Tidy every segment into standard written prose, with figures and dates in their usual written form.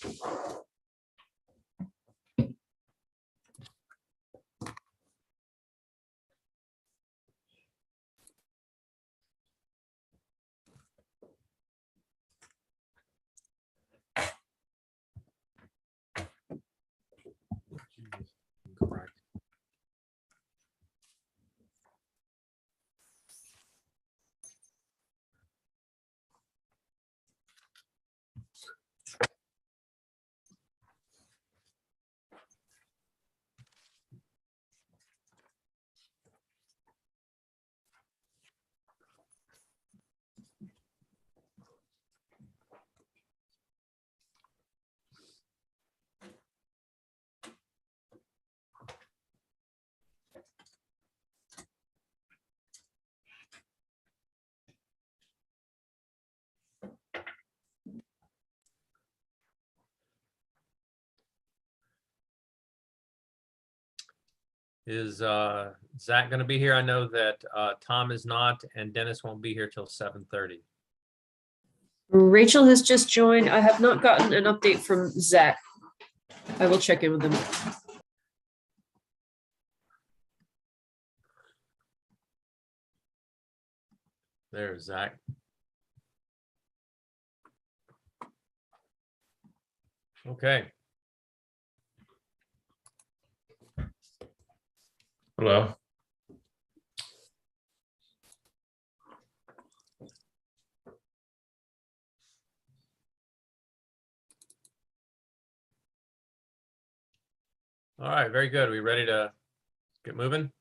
Correct. Is Zach going to be here? I know that Tom is not, and Dennis won't be here till 7:30. Rachel has just joined. I have not gotten an update from Zach. I will check in with him. There's Zach. Okay. Hello. All right, very good. We ready to get moving?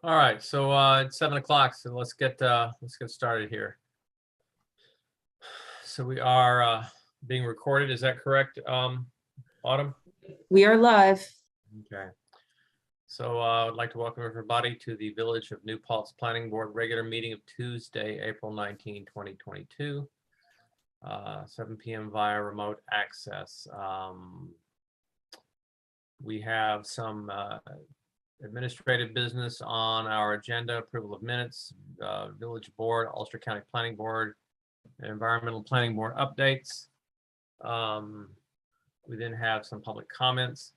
All right, so it's 7 o'clock, so let's get started here. So we are being recorded, is that correct, Autumn? We are live. Okay. So I'd like to welcome everybody to the Village of New Paltz Planning Board regular meeting of Tuesday, April 19, 2022, 7 p.m. via remote access. We have some administrative business on our agenda: approval of minutes, Village Board, Ulster County Planning Board, and Environmental Planning Board updates. We then have some public comments.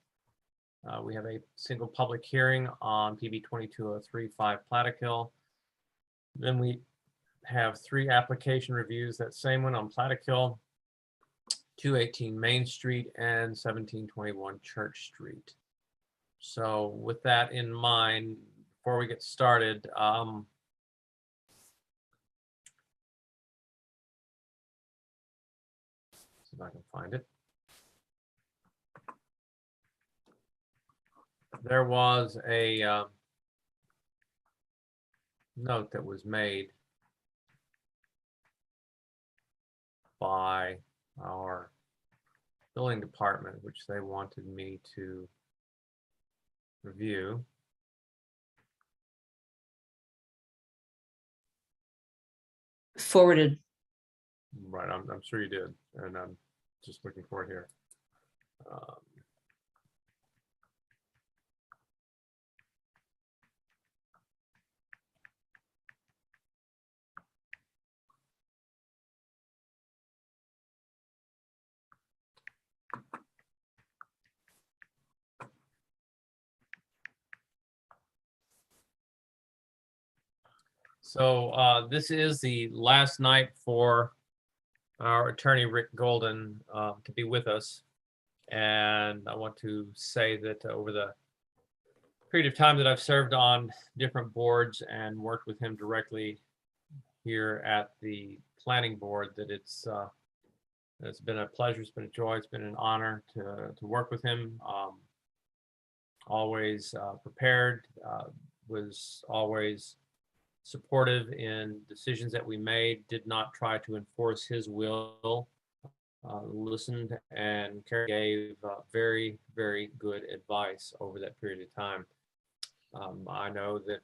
We have a single public hearing on PB 2203-5 Plattekill. Then we have 3 application reviews, that same one on Plattekill, 218 Main Street and 1721 Church Street. So with that in mind, before we get started, see if I can find it. There was a note that was made by our building department, which they wanted me to review. Forwarded. Right, I'm sure you did, and I'm just looking for it here. So this is the last night for our attorney, Rick Golden, to be with us. And I want to say that over the period of time that I've served on different boards and worked with him directly here at the planning board, that it's been a pleasure, it's been a joy, it's been an honor to work with him. Always prepared, was always supportive in decisions that we made, did not try to enforce his will listened and gave very, very good advice over that period of time. I know that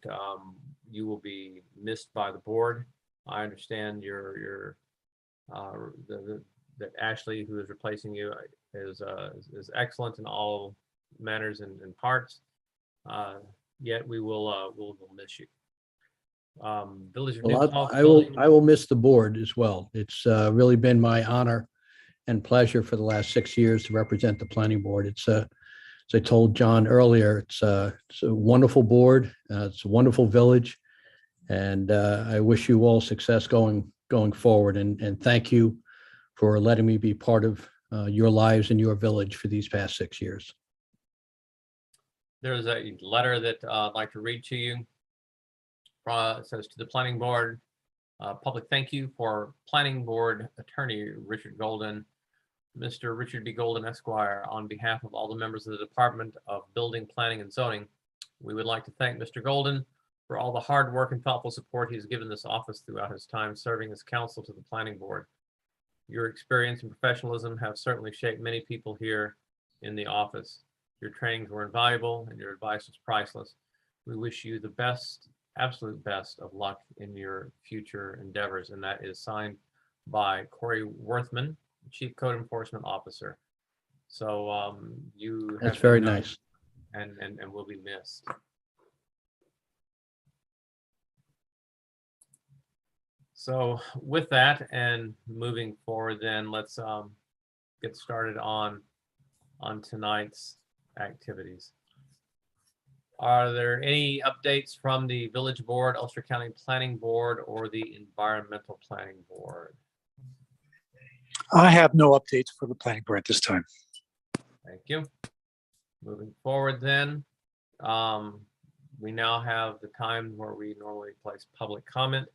you will be missed by the board. I understand that Ashley, who is replacing you, is excellent in all manners and parts. Yet we will miss you. Village of New Well, Paltz I building. will miss the board as well. It's really been my honor and pleasure for the last 6 years to represent the planning board. It's as I told John earlier, it's a wonderful board. It's a wonderful village, and I wish you all success going forward. And thank you for letting me be part of your lives and your village for these past 6 years. There's a letter that I'd like to read to you. It says, to the planning board, public thank you for planning board attorney Richard Golden, Mr. Richard B. Golden Esquire. On behalf of all the members of the Department of Building, Planning, and Zoning, we would like to thank Mr. Golden for all the hard work and thoughtful support he's given this office throughout his time serving as counsel to the planning board. Your experience and professionalism have certainly shaped many people here in the office. Your trainings were invaluable and your advice was priceless. We wish you the best, absolute best of luck in your future endeavors. And that is signed by Corey Worthman, Chief Code Enforcement Officer. So you That's have very been nice. and will be missed. So with that and moving forward, then let's get started on tonight's activities. Are there any updates from the Village Board, Ulster County Planning Board, or the Environmental Planning Board? I have no updates for the planning board at this time. Thank you. Moving forward then, we now have the time where we normally place public comment.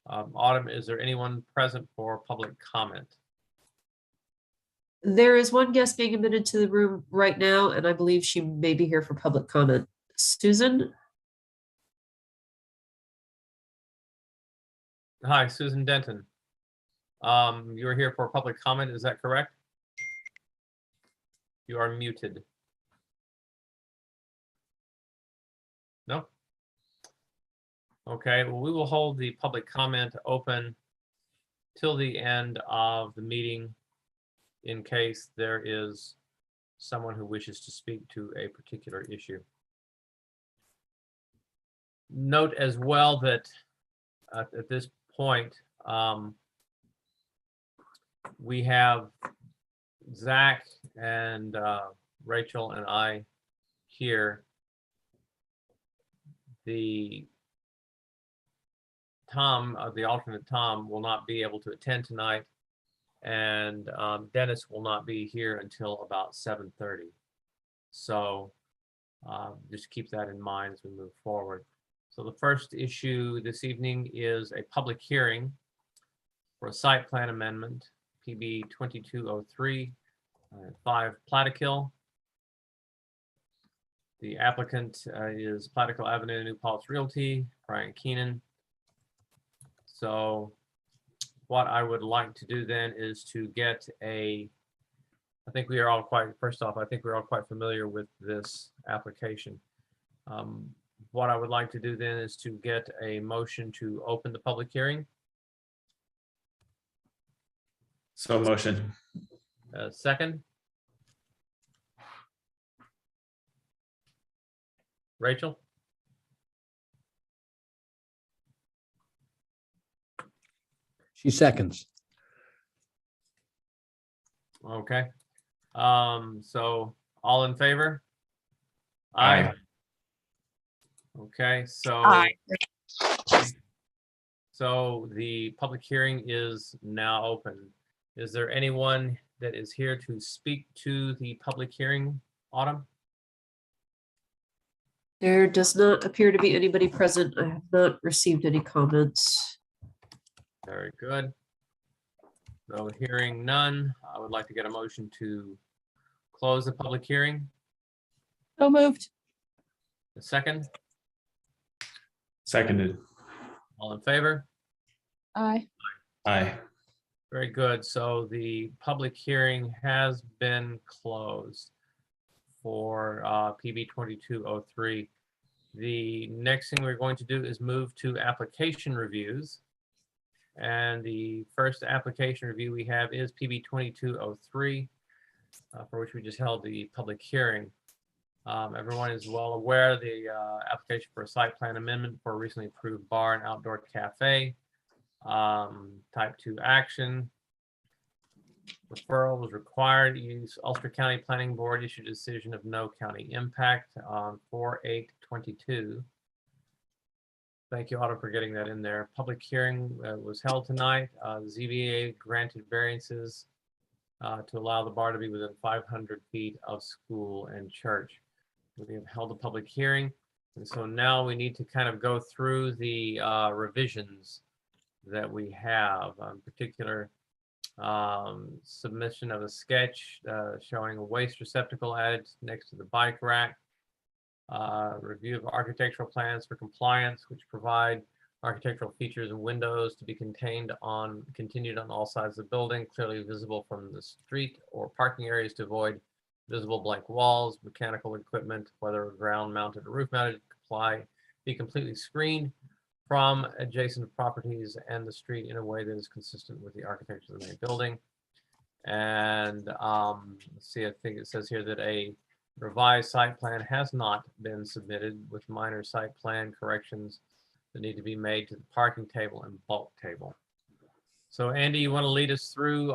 Autumn, is there anyone present for public comment? There is one guest being admitted to the room right now, and I believe she may be here for public comment. Susan? Hi, Susan Denton. You're here for public comment, is that correct? You are muted. No? Okay, well, we will hold the public comment open till the end of the meeting in case there is someone who wishes to speak to a particular issue. Note as well that at this point, we have Zach and Rachel and I here. The Tom, the alternate Tom, will not be able to attend tonight, and Dennis will not be here until about 7:30. So just keep that in mind as we move forward. So the first issue this evening is a public hearing for a site plan amendment, PB 2203, 5 Plattekill. The applicant is Plattekill Avenue, New Paltz Realty, Brian Keenan. So what I would like to do then is to get I think we are all quite, first off, I think we're all quite familiar with this application. What I would like to do then is to get a motion to open the public hearing. So motion. Second. Rachel? She seconds. Okay. So all in favor? Aye. Okay, so. So the public hearing is now open. Is there anyone that is here to speak to the public hearing, Autumn? There does not appear to be anybody present. I have not received any comments. Very good. So hearing none, I would like to get a motion to close the public hearing. So moved. A second, Seconded. all in favor? Aye. Aye. Very good. So the public hearing has been closed for PB 2203. The next thing we're going to do is move to application reviews. And the first application review we have is PB 2203, for which we just held the public hearing. Everyone is well aware of the application for a site plan amendment for a recently approved bar and outdoor cafe. Type 2 action. Referral was required. Use Ulster County Planning Board issued a decision of no county impact on 4/8/22. Thank you, Otto, for getting that in there. Public hearing was held tonight. ZBA granted variances to allow the bar to be within 500 feet of school and church. We have held a public hearing, and so now we need to kind of go through the revisions that we have, in particular submission of a sketch showing a waste receptacle added next to the bike rack. Review of architectural plans for compliance, which provide architectural features and windows to be continued on all sides of the building, clearly visible from the street or parking areas to avoid visible blank walls, mechanical equipment, whether ground mounted or roof mounted, be completely screened from adjacent properties and the street in a way that is consistent with the architecture of the main building. And let's see, I think it says here that a revised site plan has not been submitted with minor site plan corrections that need to be made to the parking table and bulk table. So Andy, you want to lead us through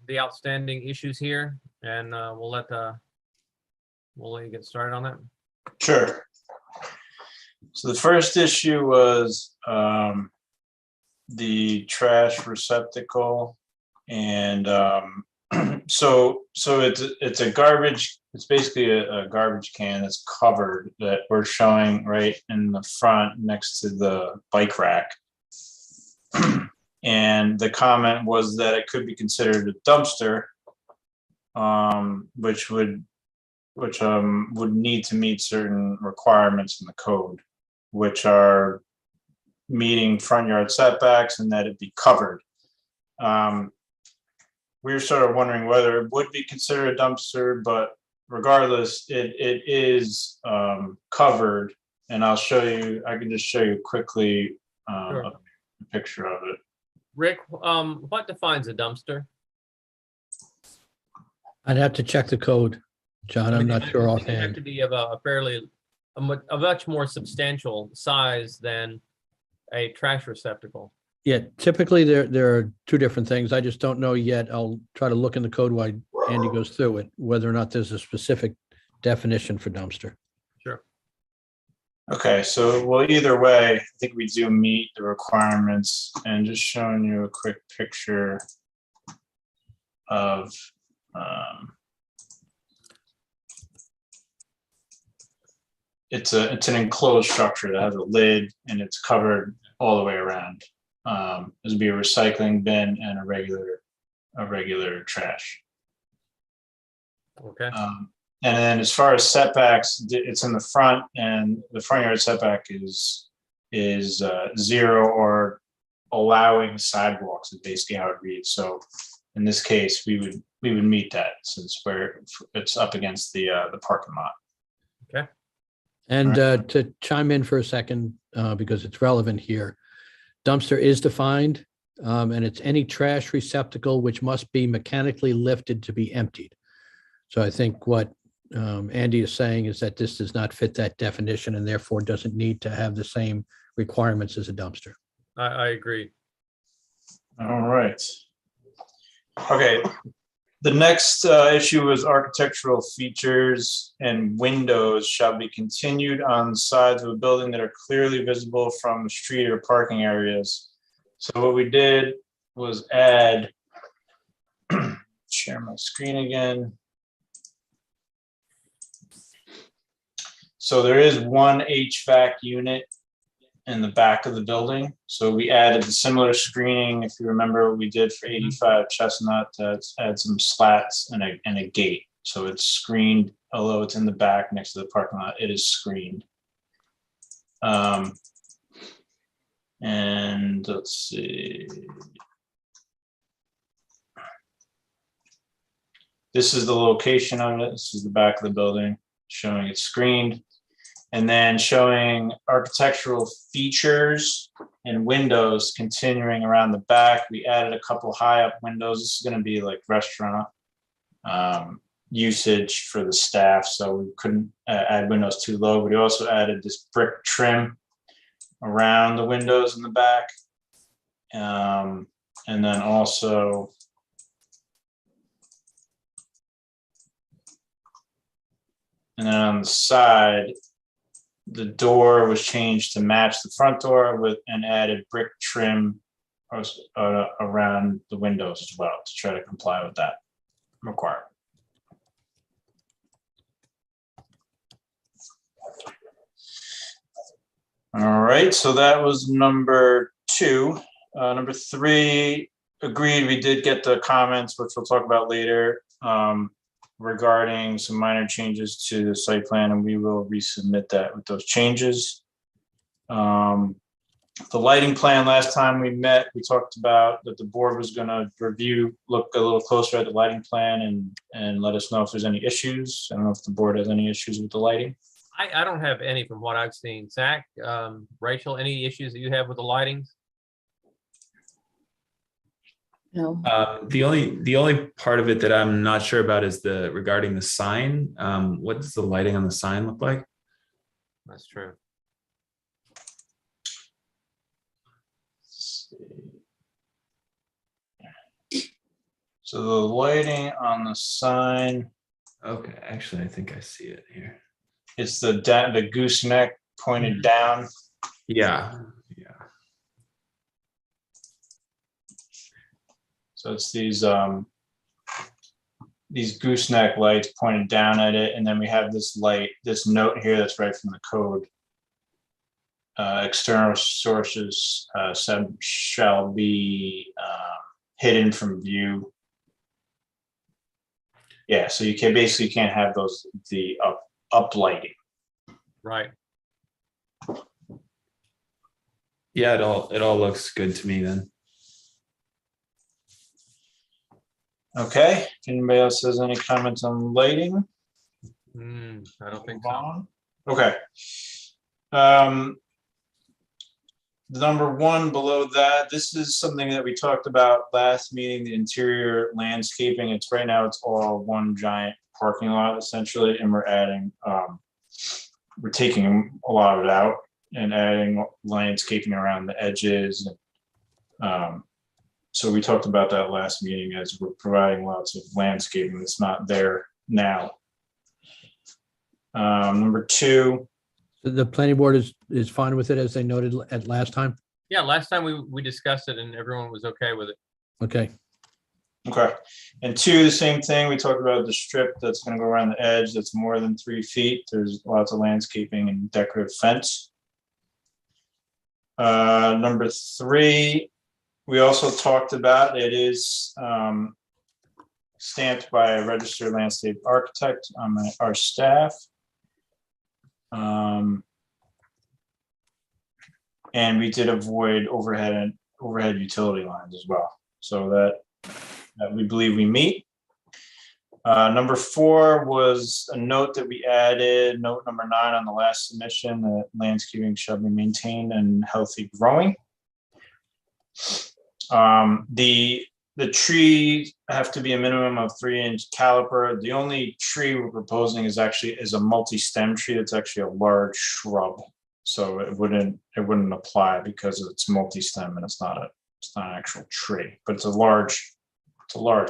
the outstanding issues here, and we'll let you get started on that. Sure. So the first issue was the trash receptacle, and so it's a garbage. It's basically a garbage can that's covered that we're showing right in the front next to the bike rack. And the comment was that it could be considered a dumpster, which would need to meet certain requirements in the code, which are meeting front yard setbacks and that it be covered. We were sort of wondering whether it would be considered a dumpster, but regardless, it is covered, and I'll show you. I can just show you quickly Sure. a picture of it. Rick, what defines a dumpster? I'd have to check the code, John. I'm not sure It have offhand. to be of a much more substantial size than a trash receptacle. Yeah, typically there are two different things. I just don't know yet. I'll try to look in the code while Andy goes through it, whether or not there's a specific definition for dumpster. Sure. Okay, so well, either way, I think we do meet the requirements, and just showing you a quick picture of it's an enclosed structure that has a lid and it's covered all the way around. This would be a recycling bin and a regular trash. Okay. And then as far as setbacks, it's in the front, and the front yard setback is 0 or allowing sidewalks is basically how it reads. So in this case, we would meet that since it's up against the parking lot. Okay. And to chime in for a second, because it's relevant here, dumpster is defined, and it's any trash receptacle which must be mechanically lifted to be emptied. So I think what Andy is saying is that this does not fit that definition and therefore doesn't need to have the same requirements as a dumpster. I agree. All right. Okay. The next issue was architectural features and windows shall be continued on sides of a building that are clearly visible from the street or parking areas. So what we did was add, share my screen again. So there is one HVAC unit in the back of the building. So we added a similar screening, if you remember what we did for 85 Chestnut, to add some slats and a gate. So it's screened, although it's in the back next to the parking lot, it is screened. And let's see. This is the location of it. This is the back of the building, showing it's screened. And then showing architectural features and windows continuing around the back. We added a couple high up windows. This is going to be like restaurant usage for the staff, so we couldn't add windows too low. But we also added this brick trim around the windows in the back. And then also on the side, the door was changed to match the front door with an added brick trim around the windows as well to try to comply with that requirement. All right, so that was number 2. Number 3, agreed, we did get the comments, which we'll talk about later, regarding some minor changes to the site plan, and we will resubmit that with those changes. The lighting plan, last time we met, we talked about that the board was going to look a little closer at the lighting plan and let us know if there's any issues. I don't know if the board has any issues with the lighting. I don't have any from what I've seen. Zach, Rachel, any issues that you have with the lighting? No. The only part of it that I'm not sure about is regarding the sign. What does the lighting on the sign look like? That's true. So the lighting on the sign, Okay, actually, I think I see it here. it's the gooseneck pointed down. Yeah. So it's these gooseneck lights pointed down at it, and then we have this note here that's right from the code. External sources shall be hidden from view. Yeah, so you can't have the up lighting. Right. Yeah, it all looks good to me then. Okay, if anybody else has any comments on lighting? I don't think so. Okay. Number 1 below that, this is something that we talked about last meeting, the interior landscaping. Right now it's all one giant parking lot essentially, and we're taking a lot of it out and adding landscaping around the edges. So we talked about that last meeting, as we're providing lots of landscaping that's not there now. Number 2. The planning board is fine with it, as they noted at last time? Yeah, last time we discussed it and everyone was okay with it. Okay, Okay. And 2, the same thing. We talked about the strip that's going to go around the edge that's more than 3 feet. There's lots of landscaping and decorative fence. Number 3, we also talked about, it is stamped by a registered landscape architect on our staff. And we did avoid overhead utility lines as well. So that we believe we meet. Number 4 was a note that we added, note number 9 on the last submission, that landscaping shall be maintained and healthy growing. The trees have to be a minimum of 3-inch caliper. The only tree we're proposing is a multi-stem tree. It's actually a large shrub, so it wouldn't apply because it's multi-stem and it's not an actual tree, but it's a large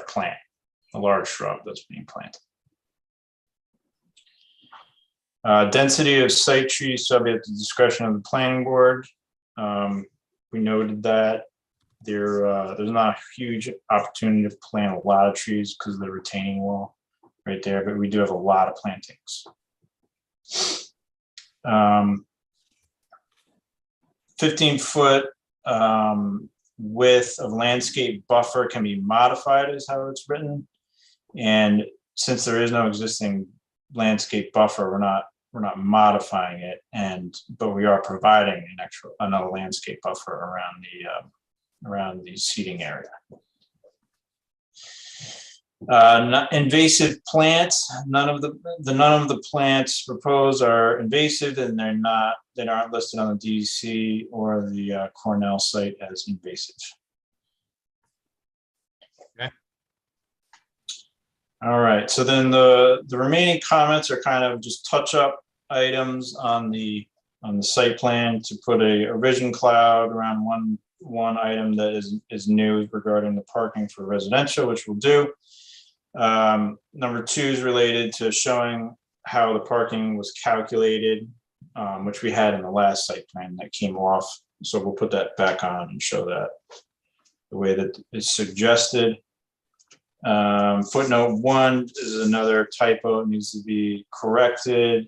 plant, a large shrub that's being planted. Density of site trees shall be at the discretion of the planning board. We noted that there's not a huge opportunity to plant a lot of trees because of the retaining wall right there, but we do have a lot of plantings. 15-foot width of landscape buffer can be modified, is how it's written. And since there is no existing landscape buffer, we're not modifying it, but we are providing another landscape buffer around the seating area. Invasive plants. None of the plants proposed are invasive, and they aren't listed on the DEC or the Cornell site as invasive. Okay. All right. So then the remaining comments are kind of just touch-up items on the site plan to put a revision cloud around one item that is new regarding the parking for residential, which we'll do. Number 2 is related to showing how the parking was calculated, which we had in the last site plan that came off. So we'll put that back on and show that the way that is suggested. Footnote 1 is another typo. It needs to be corrected.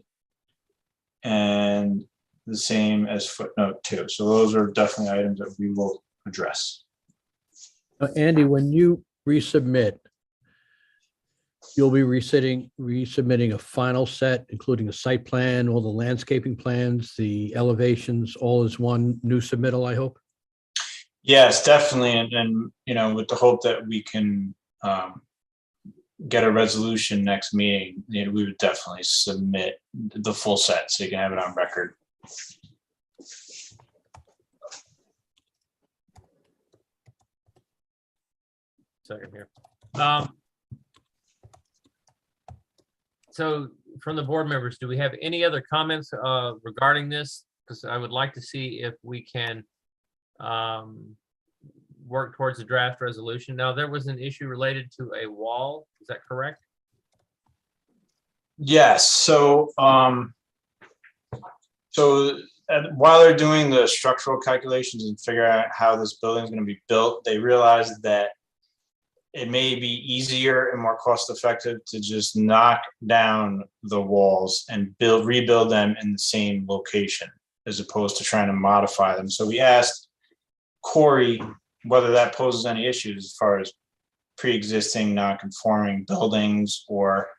And the same as footnote 2. So those are definitely items that we will address. Andy, when you resubmit, you'll be resubmitting a final set, including the site plan, all the landscaping plans, the elevations, all as one new submittal, I hope? Yes, definitely. And you know, with the hope that we can get a resolution next meeting, we would definitely submit the full set so you can have it on record. Second here. So from the board members, do we have any other comments regarding this? Because I would like to see if we can work towards a draft resolution. Now, there was an issue related to a wall. Is that correct? Yes. So while they're doing the structural calculations and figure out how this building is going to be built, they realized that it may be easier and more cost effective to just knock down the walls and rebuild them in the same location as opposed to trying to modify them. So we asked Corey whether that poses any issues as far as pre-existing non-conforming buildings, or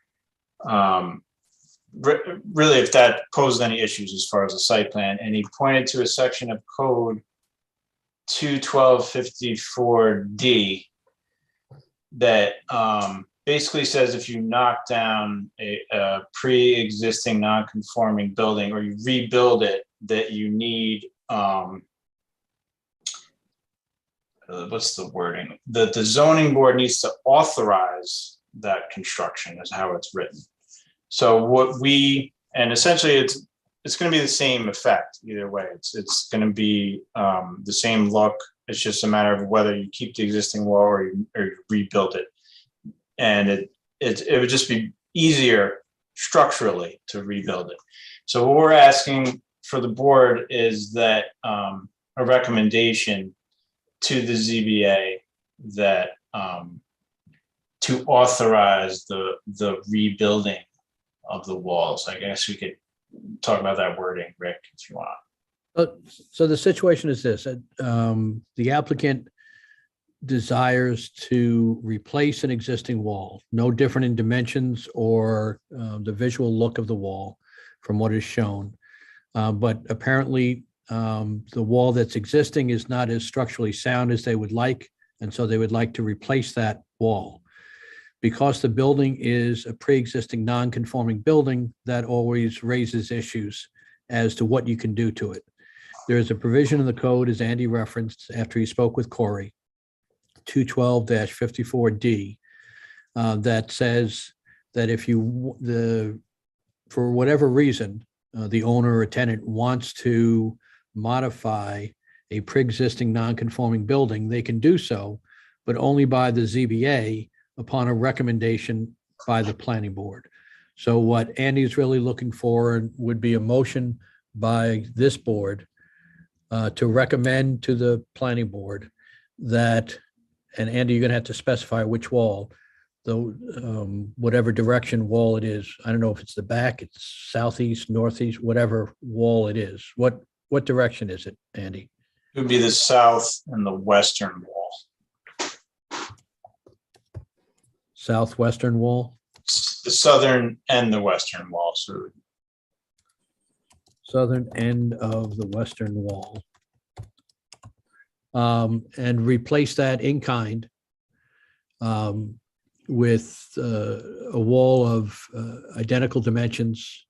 really if that posed any issues as far as the site plan. And he pointed to a section of code 21254D that basically says if you knock down a pre-existing non-conforming building or you rebuild it, that you need what's the wording? The zoning board needs to authorize that construction, is how it's written. So essentially it's going to be the same effect either way. It's going to be the same look. It's just a matter of whether you keep the existing wall or you rebuild it. And it would just be easier structurally to rebuild it. So what we're asking for the board is that a recommendation to the ZBA that to authorize the rebuilding of the walls. I guess we could talk about that wording, Rick, if you want. So the situation is this, the applicant desires to replace an existing wall, no different in dimensions or the visual look of the wall from what is shown. But apparently the wall that's existing is not as structurally sound as they would like, and so they would like to replace that wall. Because the building is a pre-existing non-conforming building, that always raises issues as to what you can do to it. There is a provision in the code, as Andy referenced after he spoke with Corey, 212-54D, that says that if for whatever reason, the owner or tenant wants to modify a pre-existing non-conforming building, they can do so, but only by the ZBA upon a recommendation by the planning board. So what Andy's really looking for would be a motion by this board to recommend to the planning board that, and Andy, you're going to have to specify which wall, whatever direction wall it is. I don't know if it's the back, it's southeast, northeast, whatever wall it is. What direction is it, Andy? It would be the south and the western wall. Southwestern wall? The southern and the western wall. So Southern end of the western wall. And replace that in kind with a wall of identical dimensions.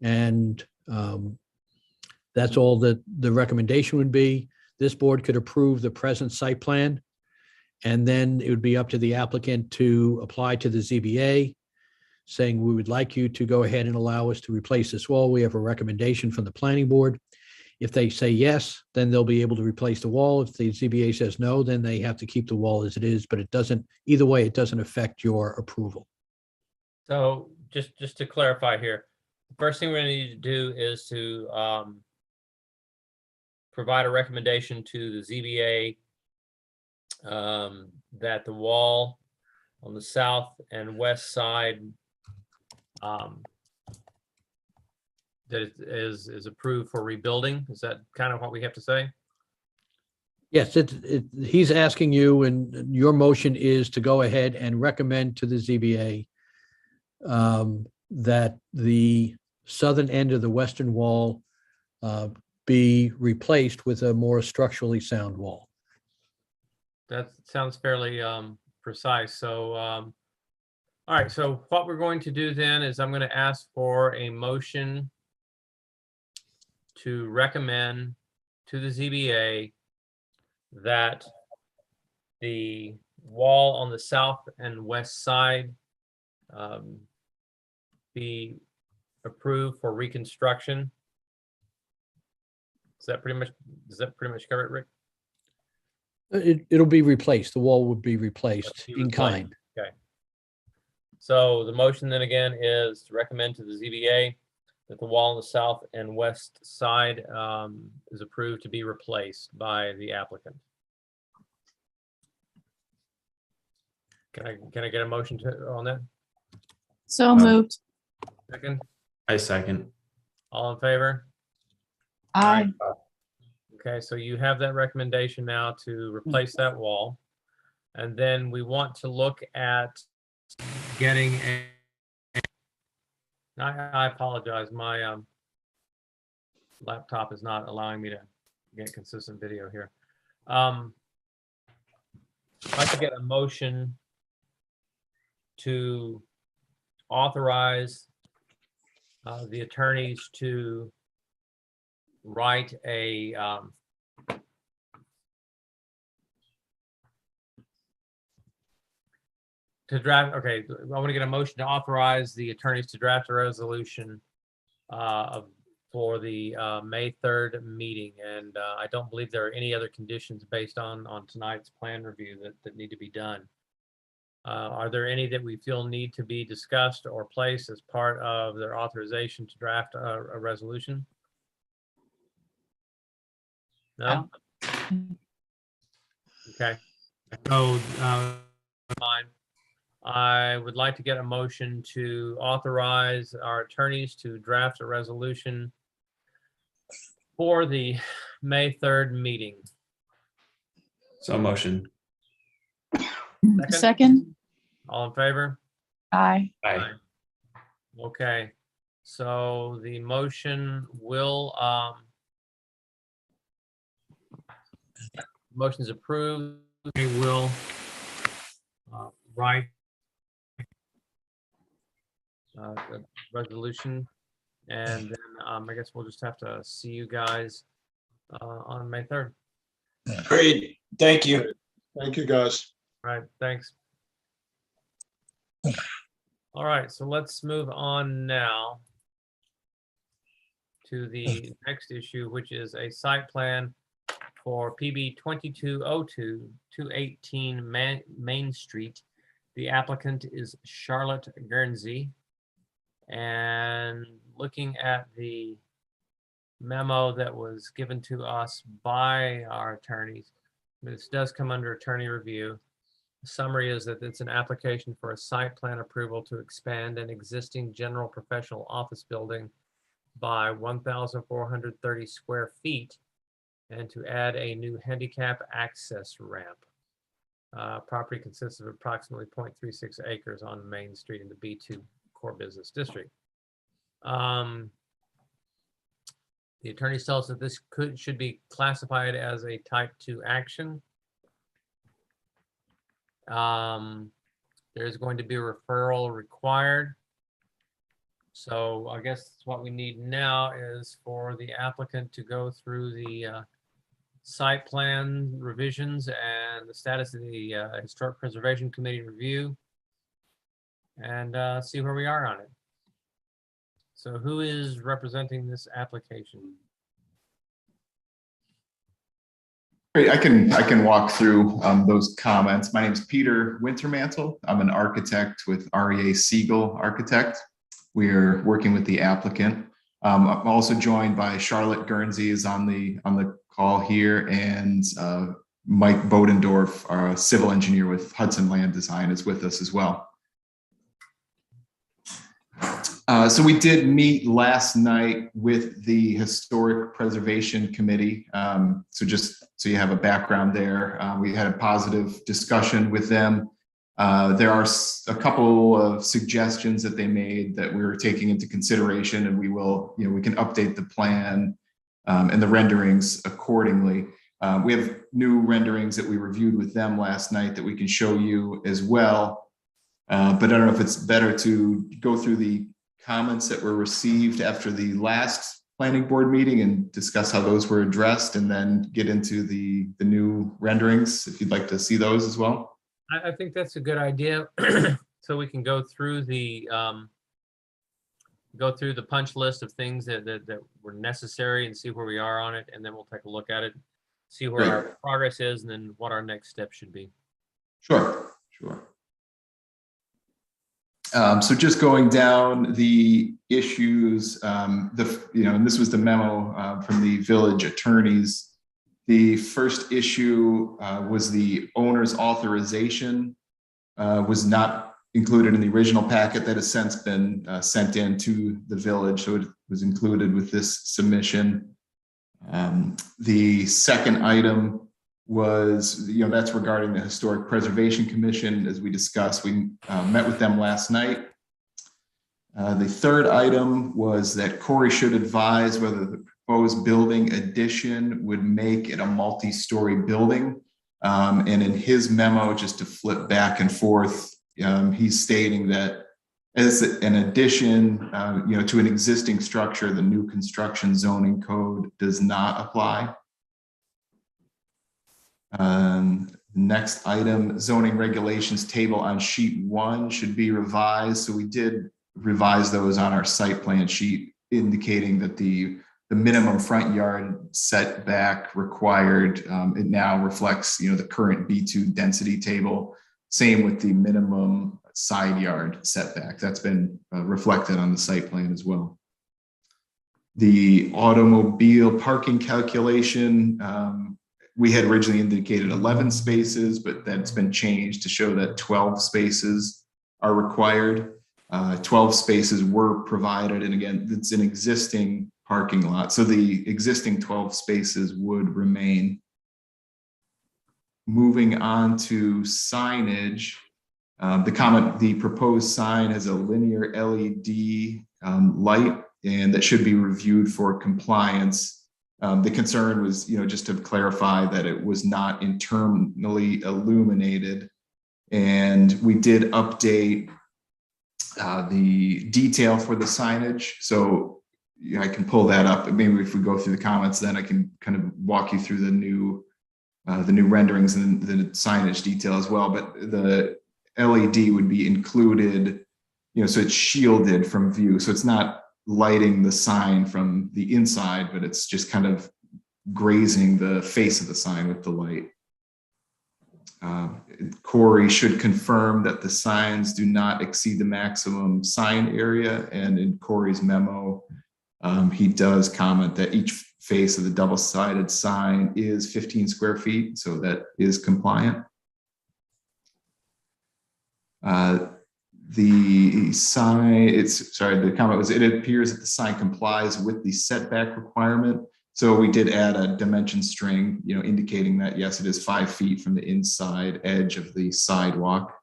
And that's all that the recommendation would be. This board could approve the present site plan, and then it would be up to the applicant to apply to the ZBA, saying we would like you to go ahead and allow us to replace this wall. We have a recommendation from the planning board. If they say yes, then they'll be able to replace the wall. If the ZBA says no, then they have to keep the wall as it is, but it doesn't, either way, it doesn't affect your approval. So just to clarify here, the first thing we're gonna need to do is to provide a recommendation to the ZBA that the wall on the south and west side that is approved for rebuilding. Is that kind of what we have to say? Yes, he's asking you, and your motion is to go ahead and recommend to the ZBA that the southern end of the western wall be replaced with a more structurally sound wall. That sounds fairly precise. So, all right. So what we're going to do then is I'm going to ask for a motion to recommend to the ZBA that the wall on the south and west side be approved for reconstruction. Does that pretty much cover it, Rick? It'll be replaced. The wall would be replaced Be in replaced. kind. Okay. So the motion then again is to recommend to the ZBA that the wall on the south and west side is approved to be replaced by the applicant. Can I get a motion on that? So moved. Second, I second. all in favor? Aye. Okay, so you have that recommendation now to replace that wall. And then we want to look at getting I apologize, my laptop is not allowing me to get consistent video here. I'd like to get a motion to authorize the attorneys to write a okay, I want to get a motion to authorize the attorneys to draft a resolution for the May 3rd meeting. And I don't believe there are any other conditions based on tonight's plan review that need to be done. Are there any that we feel need to be discussed or placed as part of their authorization to draft a resolution? No? Okay. So, fine. I would like to get a motion to authorize our attorneys to draft a resolution for the May 3rd meeting. So motion. Second. All in favor? Aye. Aye. Okay, so the motion will, motion's approved. We will write the resolution, and then I guess we'll just have to see you guys on May 3rd. Great, thank you. Thank you, guys. All right, thanks. All right, so let's move on now to the next issue, which is a site plan for PB 2202 218 Main Street. The applicant is Charlotte Guernsey. And looking at the memo that was given to us by our attorneys, this does come under attorney review. The summary is that it's an application for a site plan approval to expand an existing general professional office building by 1,430 square feet and to add a new handicap access ramp. Property consists of approximately 0.36 acres on Main Street in the B2 Core Business District. The attorney tells us that this should be classified as a type 2 action. There's going to be a referral required. So I guess what we need now is for the applicant to go through the site plan revisions and the status of the Historic Preservation Committee review and see where we are on it. So who is representing this application? Great, I can walk through those comments. My name is Peter Wintermantle. I'm an architect with REA Siegel Architect. We are working with the applicant. I'm also joined by Charlotte Guernsey is on the call here, and Mike Bodendorf, our civil engineer with Hudson Land Design, is with us as well. So we did meet last night with the Historic Preservation Committee. So just so you have a background there, we had a positive discussion with them. There are a couple of suggestions that they made that we're taking into consideration, and we will, we can update the plan and the renderings accordingly. We have new renderings that we reviewed with them last night that we can show you as well. But I don't know if it's better to go through the comments that were received after the last planning board meeting and discuss how those were addressed, and then get into the new renderings, if you'd like to see those as well. I think that's a good idea. So we can go through the punch list of things that were necessary and see where we are on it, and then we'll take a look at it, see where our progress is, and then what our next step should be. Sure. So just going down the issues, and this was the memo from the village attorneys. The first issue was the owner's authorization was not included in the original packet that has since been sent in to the village. So it was included with this submission. The second item was, that's regarding the Historic Preservation Commission. As we discussed, we met with them last night. The third item was that Corey should advise whether the proposed building addition would make it a multi-story building. And in his memo, just to flip back and forth, he's stating that as an addition, to an existing structure, the new construction zoning code does not apply. Next item, zoning regulations table on sheet 1 should be revised. So we did revise those on our site plan sheet, indicating that the minimum front yard setback required, it now reflects, the current B2 density table. Same with the minimum side yard setback. That's been reflected on the site plan as well. The automobile parking calculation, we had originally indicated 11 spaces, but that's been changed to show that 12 spaces are required. 12 spaces were provided, and again, it's an existing parking lot, so the existing 12 spaces would remain. Moving on to signage, the proposed sign has a linear LED light, and that should be reviewed for compliance. The concern was, just to clarify that it was not internally illuminated, and we did update the detail for the signage. So I can pull that up. Maybe if we go through the comments, then I can kind of walk you through the new renderings and the signage detail as well. But the LED would be included, so it's shielded from view. So it's not lighting the sign from the inside, but it's just kind of grazing the face of the sign with the light. Corey should confirm that the signs do not exceed the maximum sign area. And in Corey's memo, he does comment that each face of the double-sided sign is 15 square feet. So that is compliant. The sign, the comment was, it appears that the sign complies with the setback requirement. So we did add a dimension string, indicating that, yes, it is 5 feet from the inside edge of the sidewalk.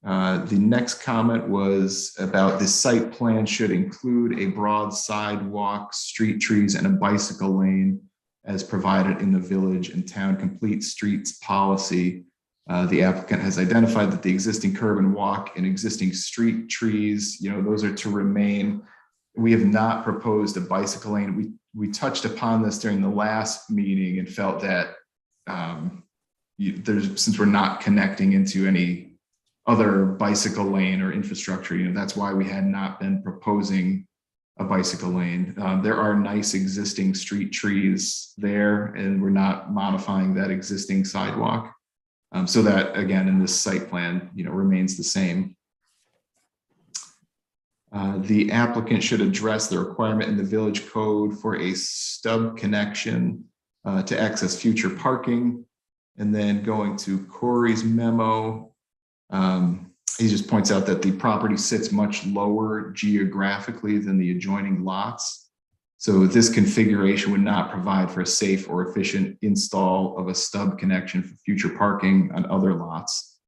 The next comment was about the site plan should include a broad sidewalk, street trees, and a bicycle lane as provided in the village and town complete streets policy. The applicant has identified that the existing curb and walk and existing street trees, those are to remain. We have not proposed a bicycle lane. We touched upon this during the last meeting and felt that since we're not connecting into any other bicycle lane or infrastructure, that's why we had not been proposing a bicycle lane. There are nice existing street trees there, and we're not modifying that existing sidewalk. So that, again, in this site plan, remains the same. The applicant should address the requirement in the village code for a stub connection to access future parking. And then going to Corey's memo, he just points out that the property sits much lower geographically than the adjoining lots. So this configuration would not provide for a safe or efficient install of a stub connection for future parking on other lots.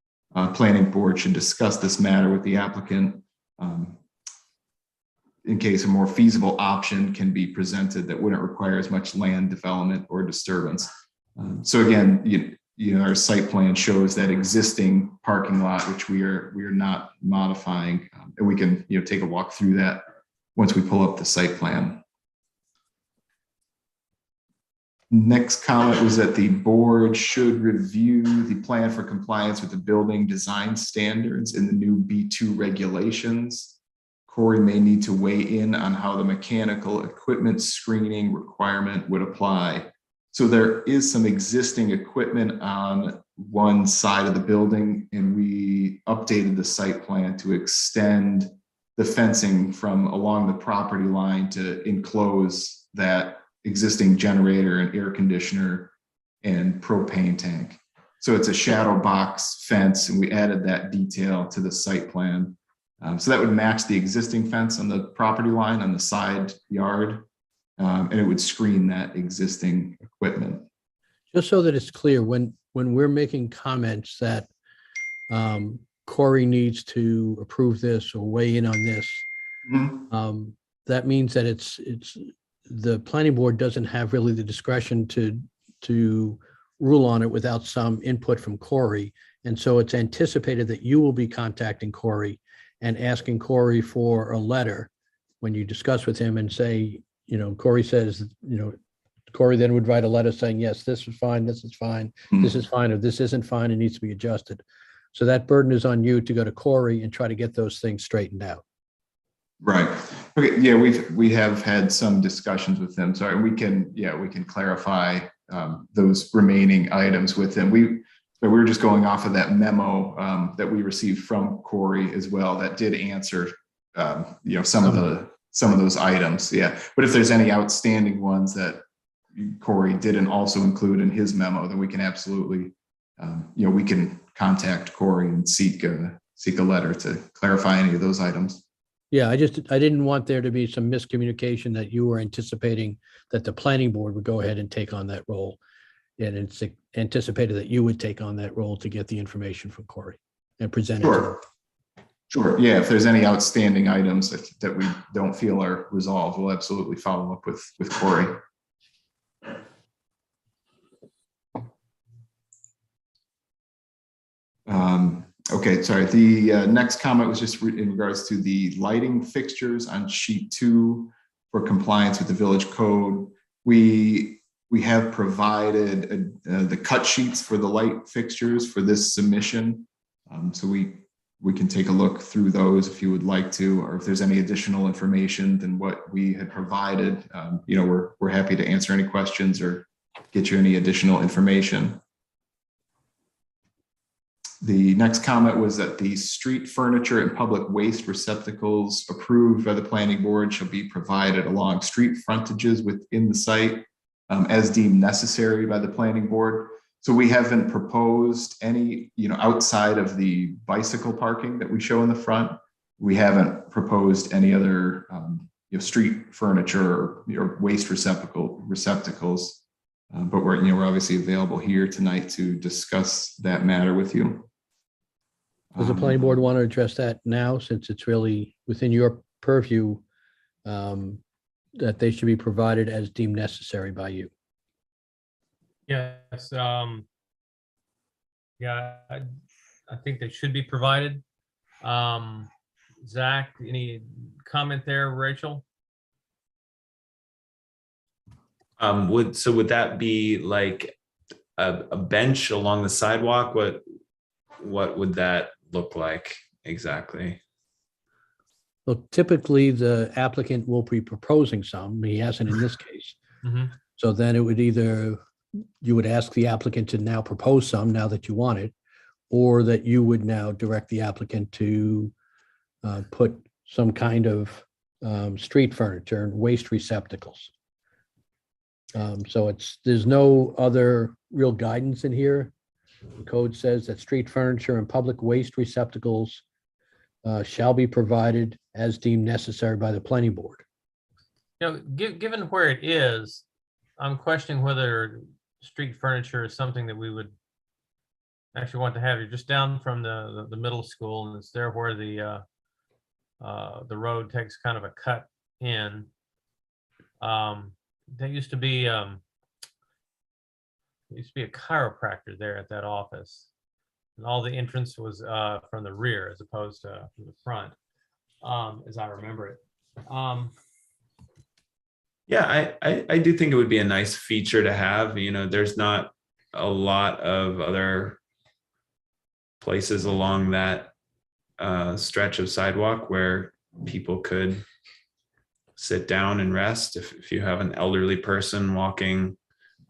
Planning board should discuss this matter with the applicant in case a more feasible option can be presented that wouldn't require as much land development or disturbance. So again, our site plan shows that existing parking lot, which we are not modifying, and we can take a walk through that once we pull up the site plan. Next comment was that the board should review the plan for compliance with the building design standards in the new B2 regulations. Corey may need to weigh in on how the mechanical equipment screening requirement would apply. So there is some existing equipment on one side of the building, and we updated the site plan to extend the fencing from along the property line to enclose that existing generator and air conditioner and propane tank. So it's a shadow box fence, and we added that detail to the site plan. So that would match the existing fence on the property line on the side yard, and it would screen that existing equipment. Just so that it's clear, when we're making comments that Corey needs to approve this or weigh in on this, that means that it's the planning board doesn't have really the discretion to rule on it without some input from Corey. And so it's anticipated that you will be contacting Corey and asking Corey for a letter when you discuss with him and say, Corey says, Corey then would write a letter saying, yes, this is fine, this is fine, this is fine, or this isn't fine, it needs to be adjusted. So that burden is on you to go to Corey and try to get those things straightened out. Right. Okay. Yeah, we have had some discussions with them. So we can clarify those remaining items with them. We were just going off of that memo that we received from Corey as well. That did answer some of those items. Yeah. But if there's any outstanding ones that Corey didn't also include in his memo, then we can absolutely we can contact Corey and seek a letter to clarify any of those items. Yeah, I didn't want there to be some miscommunication that you were anticipating that the planning board would go ahead and take on that role. And it's anticipated that you would take on that role to get the information from Corey and present it to him. Sure. Yeah, if there's any outstanding items that we don't feel are resolved, we'll absolutely follow up with Corey. Okay, sorry. The next comment was just in regards to the lighting fixtures on sheet 2 for compliance with the village code. We have provided the cut sheets for the light fixtures for this submission. So we can take a look through those if you would like to, or if there's any additional information than what we had provided. We're happy to answer any questions or get you any additional information. The next comment was that the street furniture and public waste receptacles approved by the planning board shall be provided along street frontages within the site as deemed necessary by the planning board. So we haven't proposed any, outside of the bicycle parking that we show in the front. We haven't proposed any other street furniture or waste receptacles. But we're obviously available here tonight to discuss that matter with you. Does the planning board want to address that now, since it's really within your purview, that they should be provided as deemed necessary by you? Yes. Yeah, I think they should be provided. Zach, any comment there, Rachel? Would that be like a bench along the sidewalk? What would that look like exactly? Well, typically the applicant will be proposing some. He hasn't in this case. Mhm. So then it would either, you would ask the applicant to now propose some now that you want it, or that you would now direct the applicant to put some kind of street furniture and waste receptacles. So there's no other real guidance in here. The code says that street furniture and public waste receptacles shall be provided as deemed necessary by the planning board. You know, given where it is, I'm questioning whether street furniture is something that we would actually want to have. You're just down from the middle school, and it's there where the road takes kind of a cut in. There used to be a chiropractor there at that office, and all the entrance was from the rear as opposed to from the front, as I remember it. Yeah, I do think it would be a nice feature to have. You know, there's not a lot of other places along that stretch of sidewalk where people could sit down and rest. If you have an elderly person walking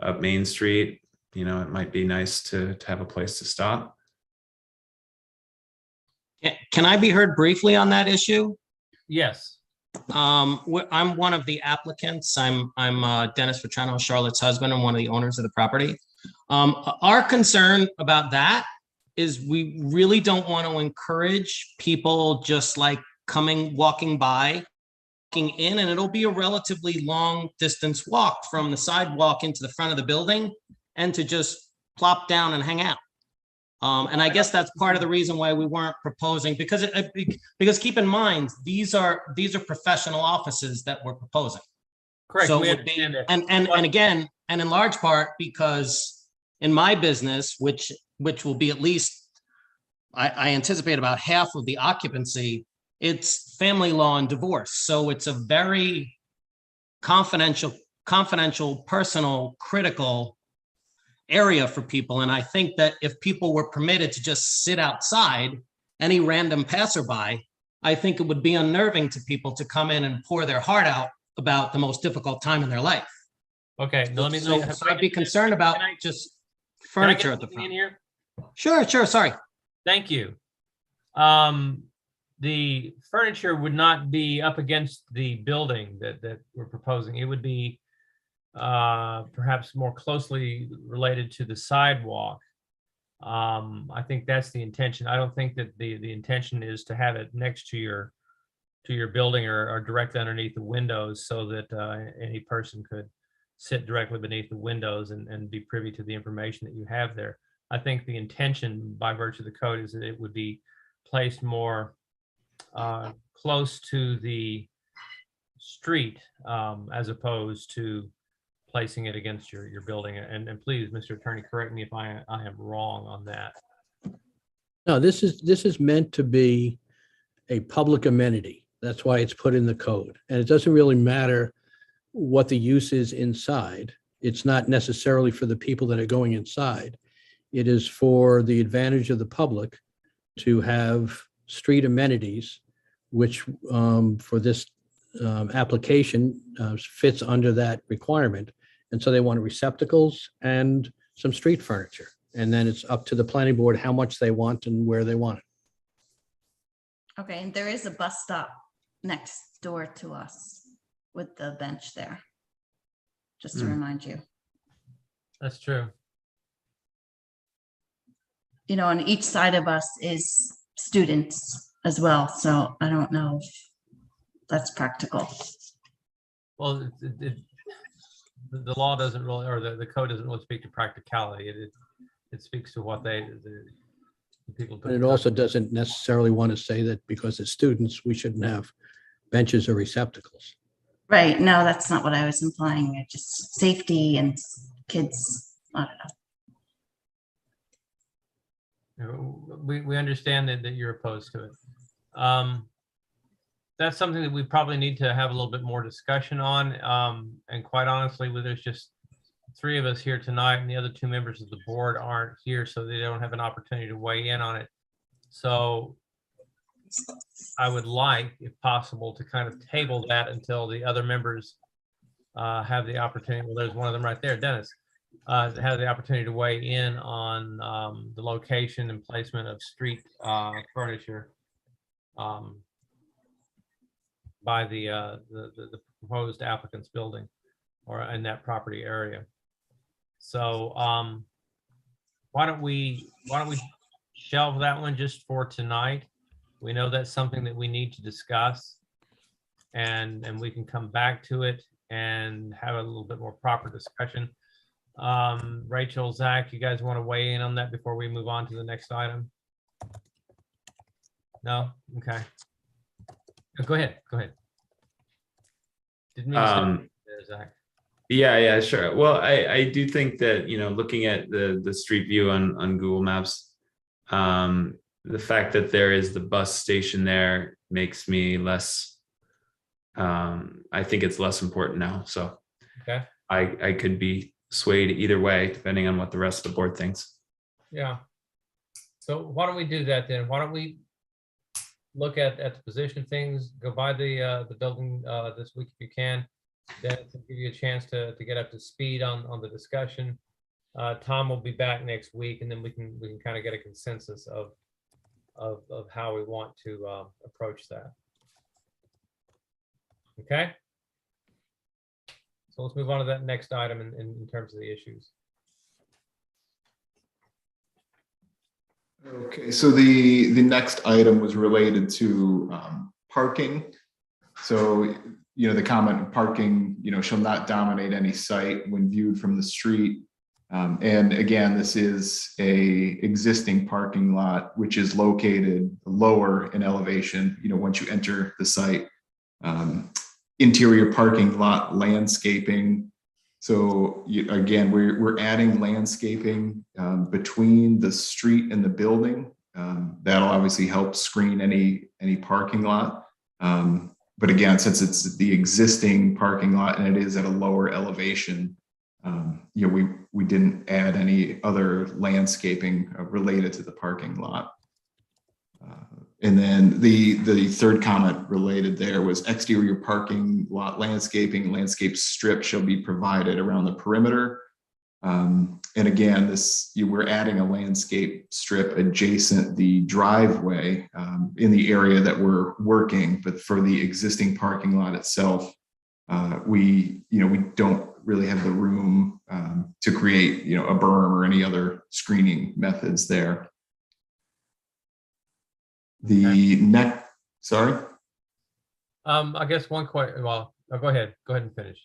up Main Street, you know, it might be nice to have a place to stop. Can I be heard briefly on that issue? Yes. I'm one of the applicants. I'm Dennis Vetrano, Charlotte's husband, and one of the owners of the property. Our concern about that is we really don't want to encourage people just like walking by, walking in, and it'll be a relatively long distance walk from the sidewalk into the front of the building and to just plop down and hang out. And I guess that's part of the reason why we weren't proposing, because keep in mind, these are professional offices that we're proposing. Correct. So we it would be, understand that. and again, and in large part because in my business, which will be at least, I anticipate about half of the occupancy, it's family law and divorce. So it's a very confidential, personal, critical area for people. And I think that if people were permitted to just sit outside, any random passerby, I think it would be unnerving to people to come in and pour their heart out about the most difficult time in their life. Okay, now let me. So I'd be concerned about just furniture at the in front. here. Sure, sorry. Thank you. The furniture would not be up against the building that we're proposing. It would be perhaps more closely related to the sidewalk. I think that's the intention. I don't think that the intention is to have it next to your building or directly underneath the windows, so that any person could sit directly beneath the windows and be privy to the information that you have there. I think the intention by virtue of the code is that it would be placed more close to the street as opposed to placing it against your building. And please, Mr. Attorney, correct me if I am wrong on that. No, this is meant to be a public amenity. That's why it's put in the code. And it doesn't really matter what the use is inside. It's not necessarily for the people that are going inside. It is for the advantage of the public to have street amenities, which for this application fits under that requirement. And so they want receptacles and some street furniture. And then it's up to the planning board how much they want and where they want it. Okay, and there is a bus stop next door to us with the bench there. Just to remind you. That's true. You know, on each side of us is students as well. So I don't know if that's practical. Well, the law doesn't really, or the code doesn't really speak to practicality. It speaks to what the people. And it also doesn't necessarily want to say that because it's students, we shouldn't have benches or receptacles. Right. No, that's not what I was implying. It's just safety and kids. I don't know. We understand that you're opposed to it. That's something that we probably need to have a little bit more discussion on. And quite honestly, there's just 3 of us here tonight, and the other 2 members of the board aren't here, so they don't have an opportunity to weigh in on it. So I would like, if possible, to kind of table that until the other members have the opportunity. Well, there's one of them right there, Dennis, have the opportunity to weigh in on the location and placement of street furniture by the proposed applicant's building or in that property area. So why don't we shelve that one just for tonight? We know that's something that we need to discuss, and we can come back to it and have a little bit more proper discussion. Rachel, Zach, you guys want to weigh in on that before we move on to the next item? No? Okay. Go ahead. Didn't mean to stop there, Zach. Yeah, sure. Well, I do think that, looking at the street view on Google Maps, the fact that there is the bus station there makes me less, I think it's less important now. So Okay. I could be swayed either way, depending on what the rest of the board thinks. Yeah. So why don't we do that then? Why don't we look at the position of things, go by the building this week if you can, then to give you a chance to get up to speed on the discussion. Tom will be back next week, and then we can kind of get a consensus of how we want to approach that. Okay. So let's move on to that next item in terms of the issues. Okay, so the next item was related to parking. So, the comment parking, shall not dominate any site when viewed from the street. And again, this is a existing parking lot, which is located lower in elevation, once you enter the site. Interior parking lot landscaping. So again, we're adding landscaping between the street and the building. That'll obviously help screen any parking lot. But again, since it's the existing parking lot and it is at a lower elevation, we didn't add any other landscaping related to the parking lot. And then the third comment related there was exterior parking lot landscaping, landscape strip shall be provided around the perimeter. And again, we're adding a landscape strip adjacent the driveway in the area that we're working, but for the existing parking lot itself, we don't really have the room to create, a berm or any other screening methods there. The next, sorry. I guess one question. Well, go ahead and finish.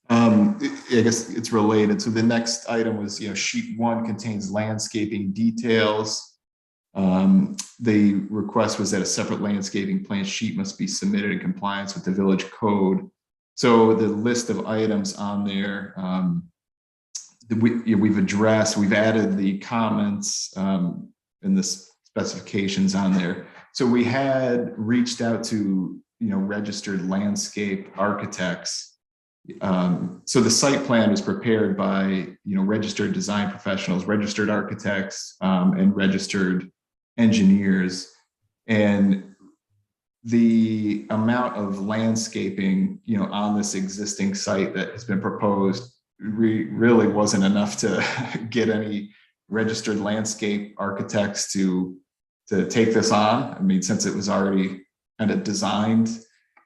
I guess it's related. So the next item was, sheet 1 contains landscaping details. The request was that a separate landscaping plan sheet must be submitted in compliance with the village code. So the list of items on there, we've addressed, we've added the comments and the specifications on there. So we had reached out to, registered landscape architects. So the site plan is prepared by, registered design professionals, registered architects, and registered engineers. And the amount of landscaping, on this existing site that has been proposed really wasn't enough to get any registered landscape architects to take this on. I mean, since it was already kind of designed.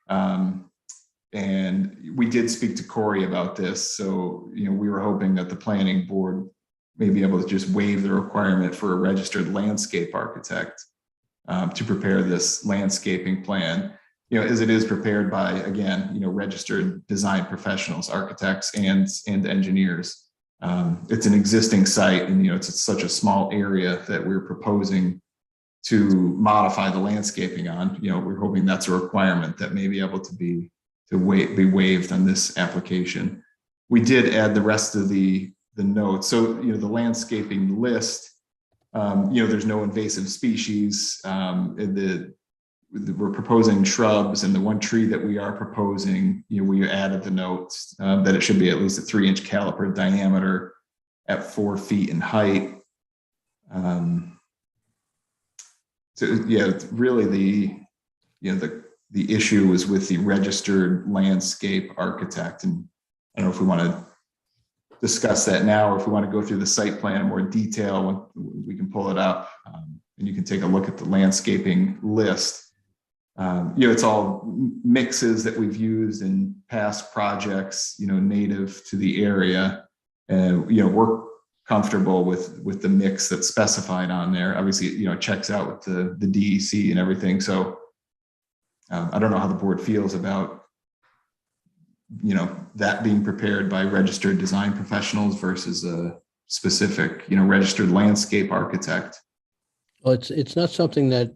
And we did speak to Corey about this. So, we were hoping that the planning board may be able to just waive the requirement for a registered landscape architect to prepare this landscaping plan, as it is prepared by, again, registered design professionals, architects and engineers. It's an existing site, and, it's such a small area that we're proposing to modify the landscaping on. We're hoping that's a requirement that may be able to be waived on this application. We did add the rest of the notes. So, the landscaping list there's no invasive species. We're proposing shrubs, and the one tree that we are proposing, we added the notes that it should be at least a 3-inch caliper diameter at 4 feet in height. So yeah, really the issue was with the registered landscape architect, and I don't know if we want to discuss that now, or if we want to go through the site plan in more detail. We can pull it up, and you can take a look at the landscaping list. It's all mixes that we've used in past projects, native to the area, and we're comfortable with the mix that's specified on there. Obviously, it checks out with the DEC and everything. So I don't know how the board feels about that being prepared by registered design professionals versus a specific registered landscape architect. Well, it's not something that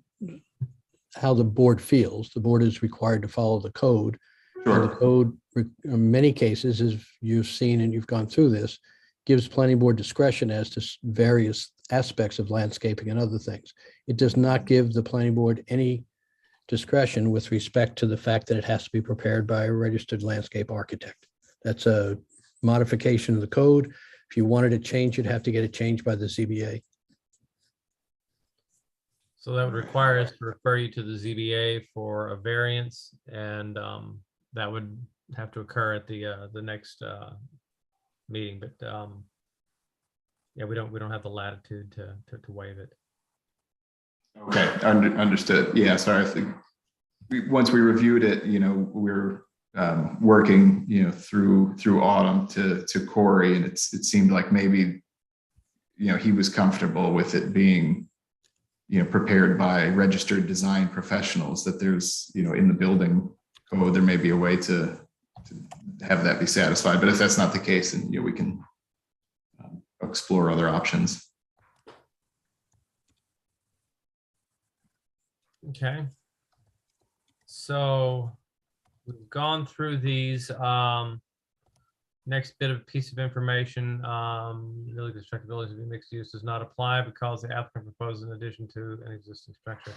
how the board feels. The board is required to follow the code. Sure. And the code, in many cases, as you've seen and you've gone through this, gives planning board discretion as to various aspects of landscaping and other things. It does not give the planning board any discretion with respect to the fact that it has to be prepared by a registered landscape architect. That's a modification of the code. If you wanted to change, you'd have to get it changed by the ZBA. So that would require us to refer you to the ZBA for a variance, and that would have to occur at the next meeting. But yeah, we don't have the latitude to waive it. Okay, understood. Yeah, sorry. I think once we reviewed it, we're working, through autumn to Corey, and it seemed like maybe, he was comfortable with it being, prepared by registered design professionals, that there's, in the building code, there may be a way to have that be satisfied. But if that's not the case, then, we can explore other options. Okay. So we've gone through these. Next bit of piece of information, really constructability of mixed use does not apply because the applicant proposes an addition to an existing structure.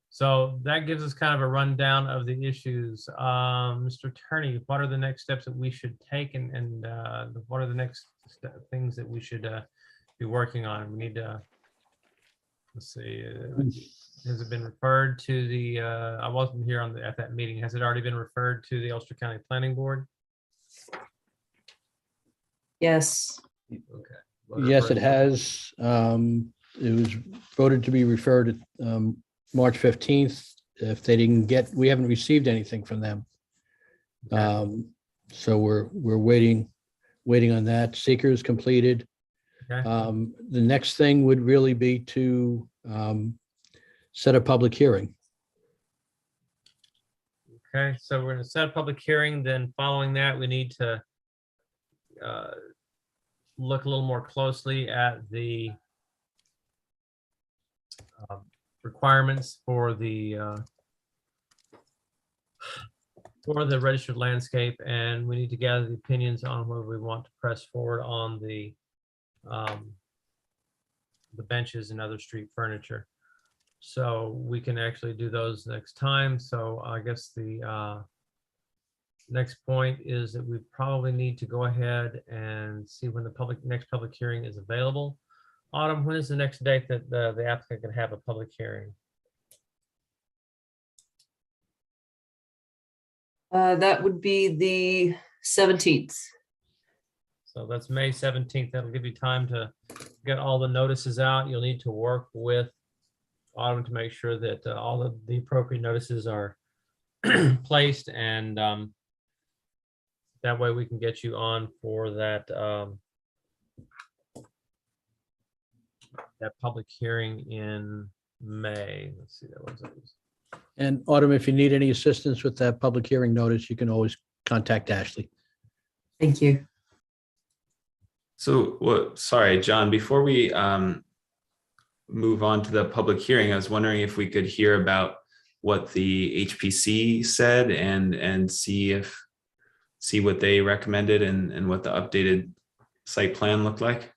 So that gives us kind of a rundown of the issues. Mr. Attorney, what are the next steps that we should take, and what are the next things that we should be working on? We need to, let's see, has it been referred to the, I wasn't here at that meeting. Has it already been referred to the Ulster County Planning Board? Yes. Okay. Yes, it has. It was voted to be referred March 15th. If they didn't get, we haven't received anything from them. So we're waiting on that. Seeker is completed. Okay. The next thing would really be to set a public hearing. Okay, so we're going to set a public hearing. Then following that, we need to look a little more closely at the requirements for the registered landscape, and we need to gather the opinions on whether we want to press forward on the benches and other street furniture. So we can actually do those next time. So I guess the next point is that we probably need to go ahead and see when the next public hearing is available. Autumn, when is the next date that the applicant can have a public hearing? That would be the 17th. So that's May 17th. That'll give you time to get all the notices out. You'll need to work with Autumn to make sure that all of the appropriate notices are placed, and that way we can get you on for that that public hearing in May. Let's see, that was. And Autumn, if you need any assistance with that public hearing notice, you can always contact Ashley. Thank you. So, sorry, John, before we move on to the public hearing, I was wondering if we could hear about what the HPC said and see what they recommended and what the updated site plan looked like.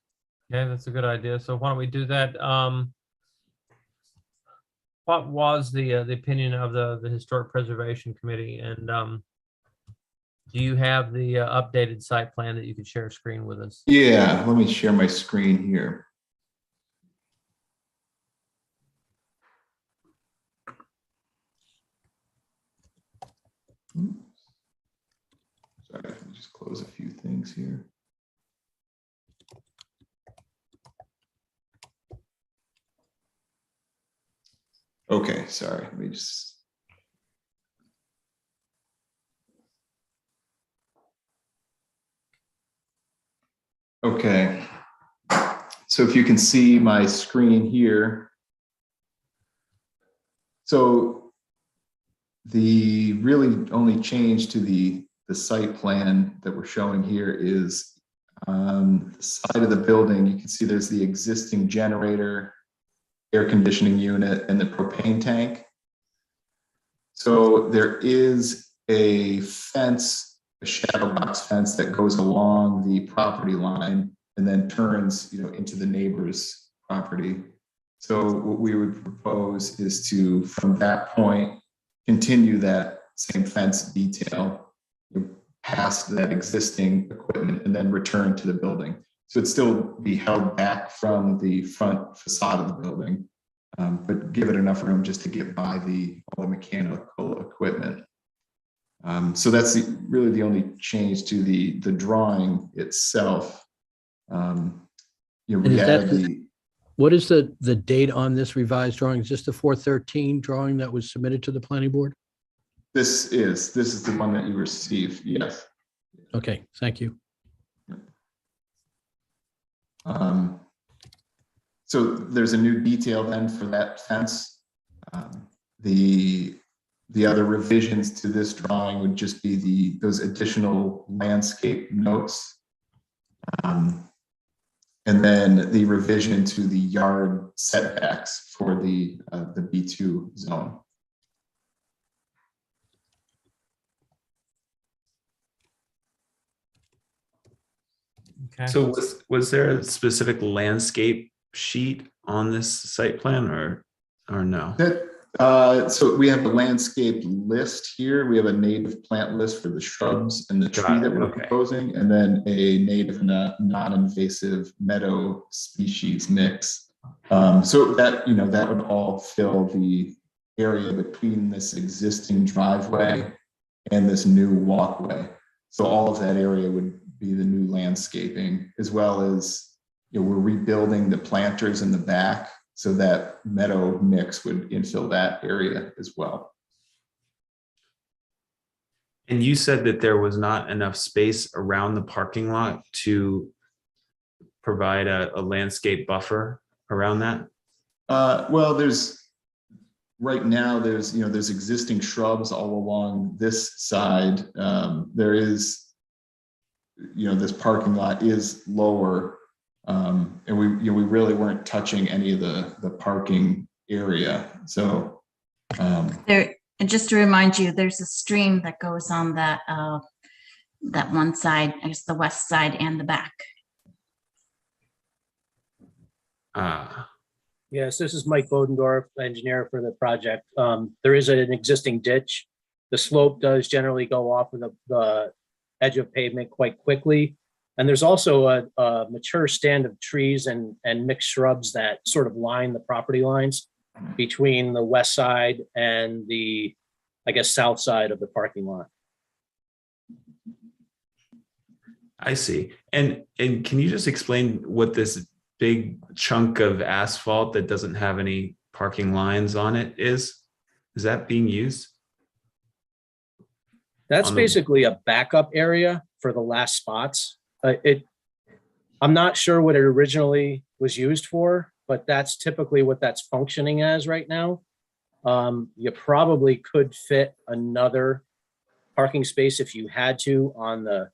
Okay, that's a good idea. So why don't we do that? What was the opinion of the Historic Preservation Committee? And do you have the updated site plan that you could share screen with us? Yeah, let me share my screen here. Sorry, let me just close a few things here. Okay, sorry, let me just. Okay, so if you can see my screen here. So the really only change to the site plan that we're showing here is on the side of the building, you can see there's the existing generator, air conditioning unit, and the propane tank. So there is a fence, a shadow box fence that goes along the property line and then turns, into the neighbor's property. So what we would propose is to, from that point, continue that same fence detail past that existing equipment and then return to the building. So it'd still be held back from the front facade of the building, but give it enough room just to get by all the mechanical equipment. So that's really the only change to the drawing itself. We added what is the date on this revised drawing? Is this the 4/13 drawing that was submitted to the planning board? This is the one that you received, yes. Okay, thank you. So there's a new detail then for that fence. The other revisions to this drawing would just be those additional landscape notes. And then the revision to the yard setbacks for the B2 zone. Okay. So was there a specific landscape sheet on this site plan or no? So we have a landscape list here. We have a native plant list for the shrubs and the tree that we're proposing, and then a native and a non-invasive meadow species mix. So that would all fill the area between this existing driveway and this new walkway. So all of that area would be the new landscaping, as well as we're rebuilding the planters in the back. So that meadow mix would infill that area as well. And you said that there was not enough space around the parking lot to provide a landscape buffer around that? Well, right now there's existing shrubs all along this side. There is, this parking lot is lower. And we really weren't touching any of the parking area. So There, and just to remind you, there's a stream that goes on that one side, I guess the west side and the back. Yes, this is Mike Bodendorf, engineer for the project. There is an existing ditch. The slope does generally go off of the edge of pavement quite quickly. And there's also a mature stand of trees and mixed shrubs that sort of line the property lines between the west side and the, I guess, south side of the parking lot. I see. And can you just explain what this big chunk of asphalt that doesn't have any parking lines on it is? Is that being used? That's basically a backup area for the last spots. I'm not sure what it originally was used for, but that's typically what that's functioning as right now. You probably could fit another parking space if you had to on the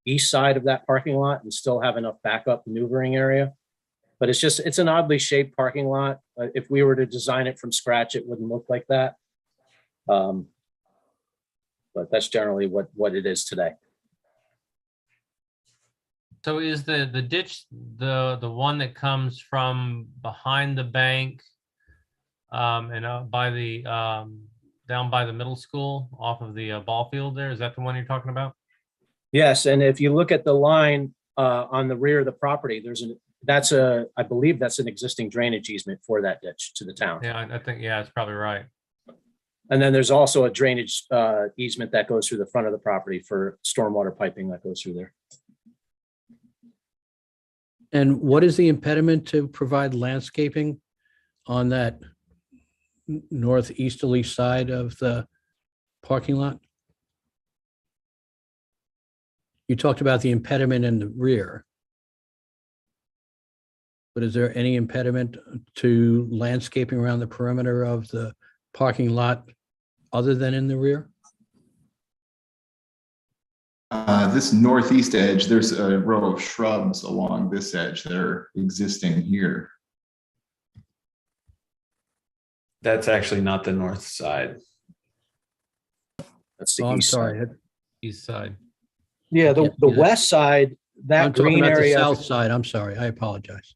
east side of that parking lot and still have enough backup maneuvering area. But it's an oddly shaped parking lot. If we were to design it from scratch, it wouldn't look like that. But that's generally what it is today. So is the ditch the one that comes from behind the bank and out by the down by the middle school off of the ball field there? Is that the one you're talking about? Yes, and if you look at the line on the rear of the property, I believe that's an existing drainage easement for that ditch to the town. Yeah, I think, yeah, it's probably right. And then there's also a drainage easement that goes through the front of the property for stormwater piping that goes through there. And what is the impediment to provide landscaping on that northeasterly side of the parking lot? You talked about the impediment in the rear. But is there any impediment to landscaping around the perimeter of the parking lot other than in the rear? This northeast edge, there's a row of shrubs along this edge that are existing here. That's actually not the north side. That's the Oh, I'm east side. sorry. East side. Yeah, the Yeah, that's- west side, that I'm talking green about the area. south side. I'm sorry. I apologize.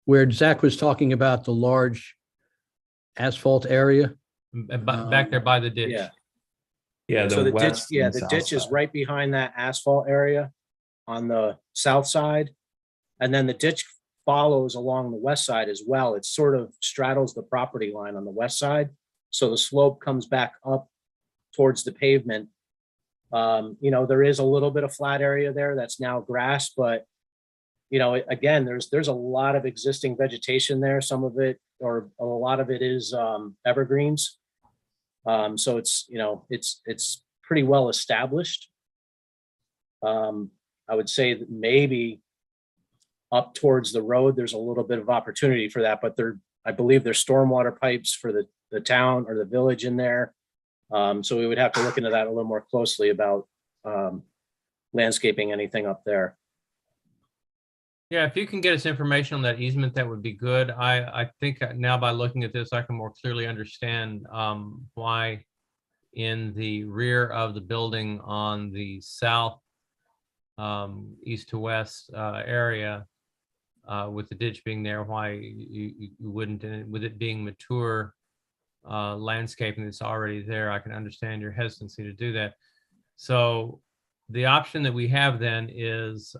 Where Zach was talking about the large asphalt area. Back there by the ditch. Yeah. Yeah, So the ditch, west yeah, and the south ditch is side. right behind that asphalt area on the south side. And then the ditch follows along the west side as well. It sort of straddles the property line on the west side. So the slope comes back up towards the pavement. There is a little bit of flat area there that's now grass, but again, there's a lot of existing vegetation there. Some of it, or a lot of it is evergreens. So it's pretty well established. I would say that maybe up towards the road, there's a little bit of opportunity for that, but I believe there's stormwater pipes for the town or the village in there. So we would have to look into that a little more closely about landscaping anything up there. Yeah, if you can get us information on that easement, that would be good. I think now by looking at this, I can more clearly understand why in the rear of the building on the south east to west area with the ditch being there, why you wouldn't, with it being mature landscaping that's already there, I can understand your hesitancy to do that. So the option that we have then is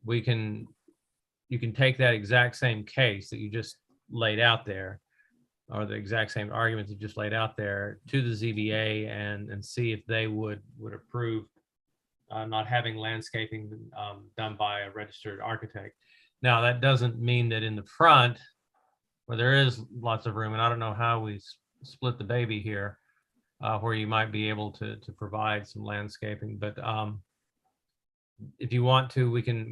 you can take that exact same case that you just laid out there, or the exact same arguments you just laid out there, to the ZBA and see if they would approve not having landscaping done by a registered architect. Now, that doesn't mean that in the front, where there is lots of room, and I don't know how we split the baby here, where you might be able to provide some landscaping, but if you want to, we can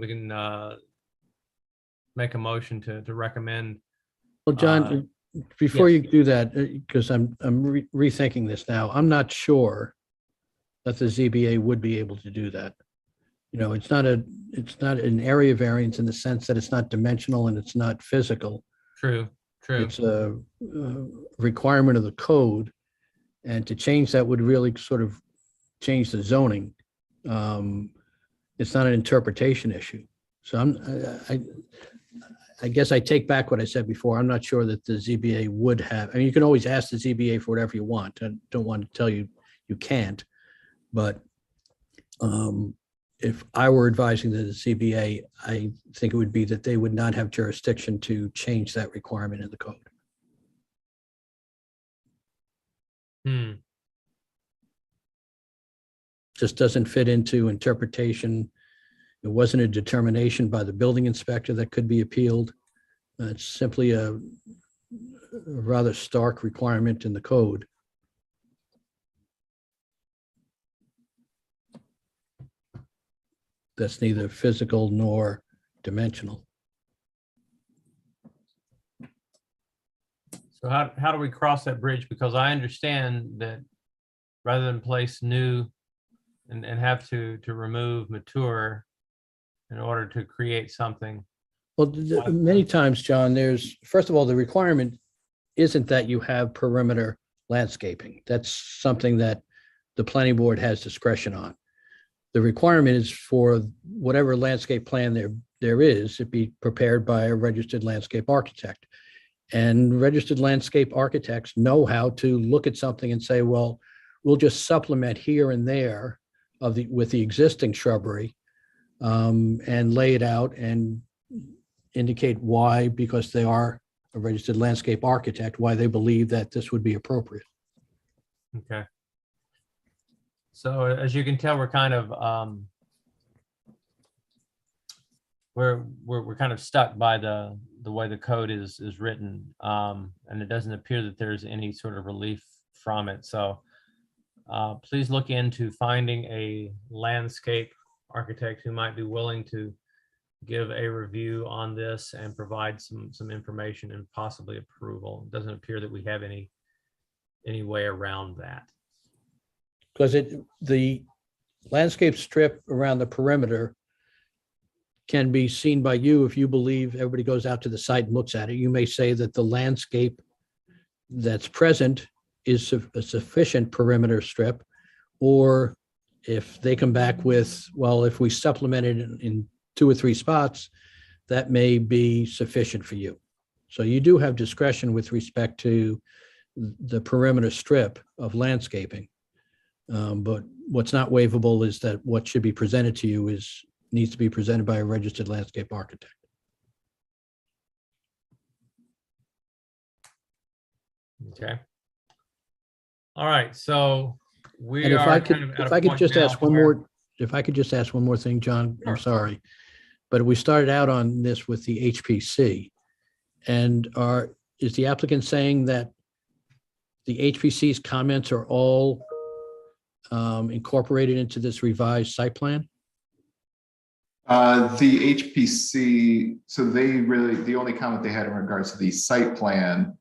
make a motion to recommend. Well, John, before yes. you do that, because I'm rethinking this now, I'm not sure that the ZBA would be able to do that. It's not an area variance in the sense that it's not dimensional and it's not physical. True. It's a requirement of the code, and to change that would really sort of change the zoning. It's not an interpretation issue. So I guess I take back what I said before. I'm not sure that the ZBA would have. I mean, you can always ask the ZBA for whatever you want. I don't want to tell you you can't, but if I were advising the ZBA, I think it would be that they would not have jurisdiction to change that requirement in the code. Just doesn't fit into interpretation. It wasn't a determination by the building inspector that could be appealed. It's simply a rather stark requirement in the code. That's neither physical nor dimensional. So how do we cross that bridge? Because I understand that rather than place new and have to remove mature in order to create something. Well, many times, John, first of all, the requirement isn't that you have perimeter landscaping. That's something that the planning board has discretion on. the requirement is for whatever landscape plan there is, it be prepared by a registered landscape architect. And registered landscape architects know how to look at something and say, well, we'll just supplement here and there with the existing shrubbery, and lay it out and indicate why, because they are a registered landscape architect, why they believe that this would be appropriate. Okay. So as you can tell, we're kind of we're kind of stuck by the way the code is written, and it doesn't appear that there's any sort of relief from it. So please look into finding a landscape architect who might be willing to give a review on this and provide some information and possibly approval. It doesn't appear that we have any way around that. Because the landscape strip around the perimeter can be seen by you if you believe everybody goes out to the site and looks at it. You may say that the landscape that's present is a sufficient perimeter strip, or if they come back with, well, if we supplement it in 2 or 3 spots, that may be sufficient for you. So you do have discretion with respect to the perimeter strip of landscaping. But what's not waivable is that what should be presented to you needs to be presented by a registered landscape architect. Okay. All right, so we And if are I kind could, of at if a I could point just now ask one where- more, if I could just ask one more thing, John, I'm Sure. sorry. But we started out on this with the HPC. And is the applicant saying that the HPC's comments are all incorporated into this revised site plan? The HPC, so the only comment they had in regards to the site plan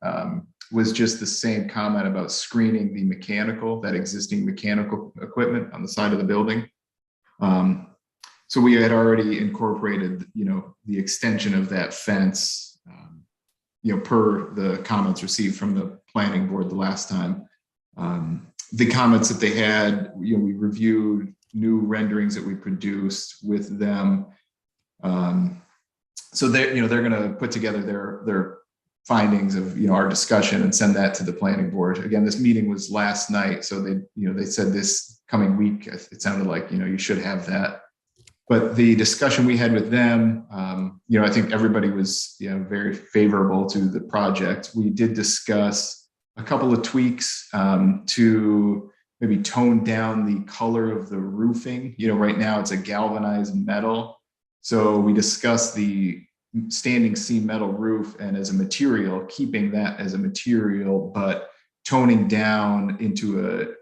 was just the same comment about screening that existing mechanical equipment on the side of the building. So we had already incorporated, the extension of that fence, per the comments received from the planning board the last time. The comments that they had, we reviewed new renderings that we produced with them. So they're going to put together their findings of, our discussion and send that to the planning board. Again, this meeting was last night. So they said this coming week, it sounded like, you should have that. But the discussion we had with them, I think everybody was, very favorable to the project. We did discuss a couple of tweaks to maybe tone down the color of the roofing. Right now it's a galvanized metal. So we discussed the standing seam metal roof and as a material, keeping that as a material, but toning down into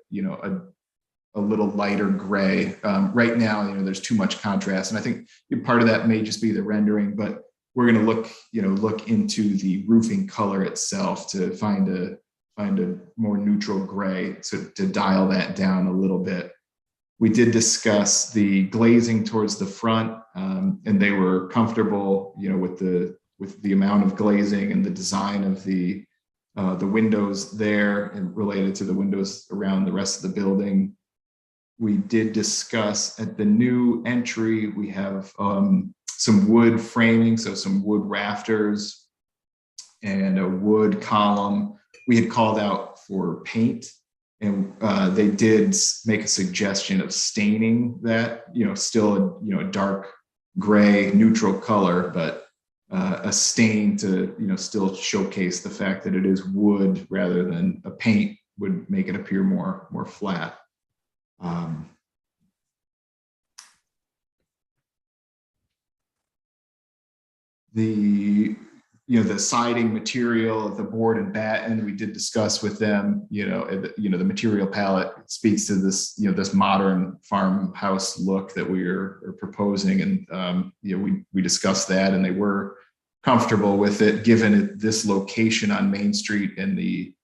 a little lighter gray. Right now, there's too much contrast. And I think part of that may just be the rendering, but we're going to look into the roofing color itself to find a more neutral gray to dial that down a little bit. We did discuss the glazing towards the front, and they were comfortable, with the amount of glazing and the design of the windows there and related to the windows around the rest of the building. We did discuss at the new entry, we have some wood framing, so some wood rafters and a wood column. We had called out for paint, and they did make a suggestion of staining that, still a dark gray neutral color, but a stain to, still showcase the fact that it is wood rather than a paint would make it appear more flat. The siding material of the board and batten, we did discuss with them, the material palette speaks to this, this modern farmhouse look that we are proposing. And, we discussed that and they were comfortable with it, given this location on Main Street and the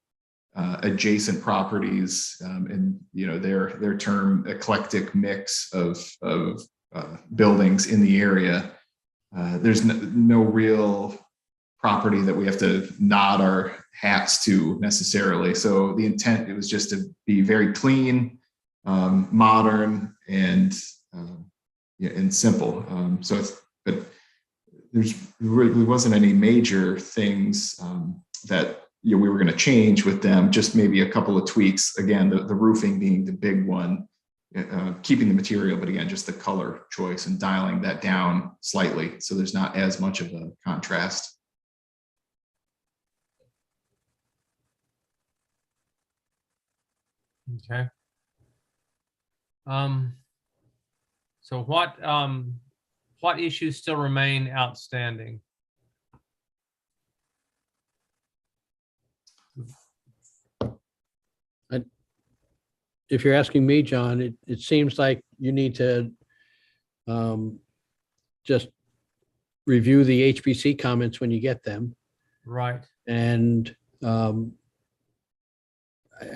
adjacent properties, and their term eclectic mix of buildings in the area. There's no real property that we have to nod our hats to necessarily. So the intent, it was just to be very clean, modern, and yeah, and simple. So it's, but there really wasn't any major things that we were going to change with them, just maybe a couple of tweaks. Again, the roofing being the big one, keeping the material, but again, just the color choice and dialing that down slightly so there's not as much of a contrast. Okay. So what issues still remain outstanding? If you're asking me, John, it seems like you need to just review the HPC comments when you get them. Right. And I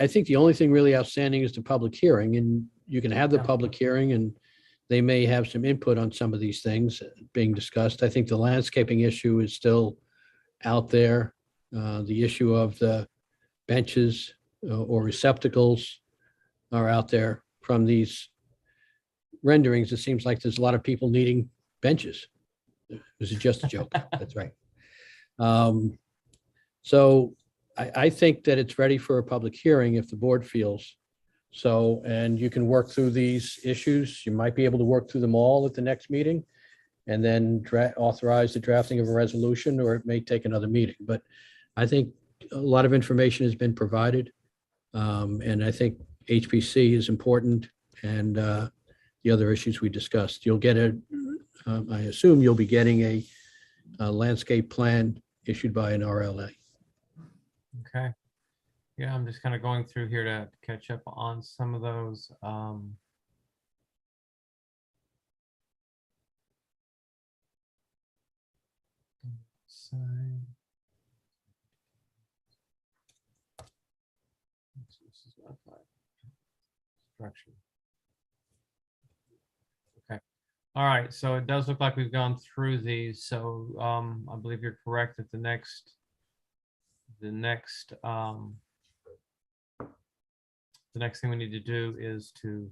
think the only thing really outstanding is the public hearing, and you can have the Yeah. public hearing and they may have some input on some of these things being discussed. I think the landscaping issue is still out there. The issue of the benches or receptacles are out there from these renderings. It seems like there's a lot of people needing benches. This is just a joke. That's right. So I think that it's ready for a public hearing if the board feels so, and you can work through these issues. You might be able to work through them all at the next meeting and then authorize the drafting of a resolution, or it may take another meeting. But I think a lot of information has been provided. And I think HPC is important, and the other issues we discussed. You'll get I assume you'll be getting a landscape plan issued by an RLA. Okay. Yeah, I'm just kind of going through here to catch up on some of those. Structure. Okay. All right. So it does look like we've gone through these. So I believe you're correct that the next thing we need to do is to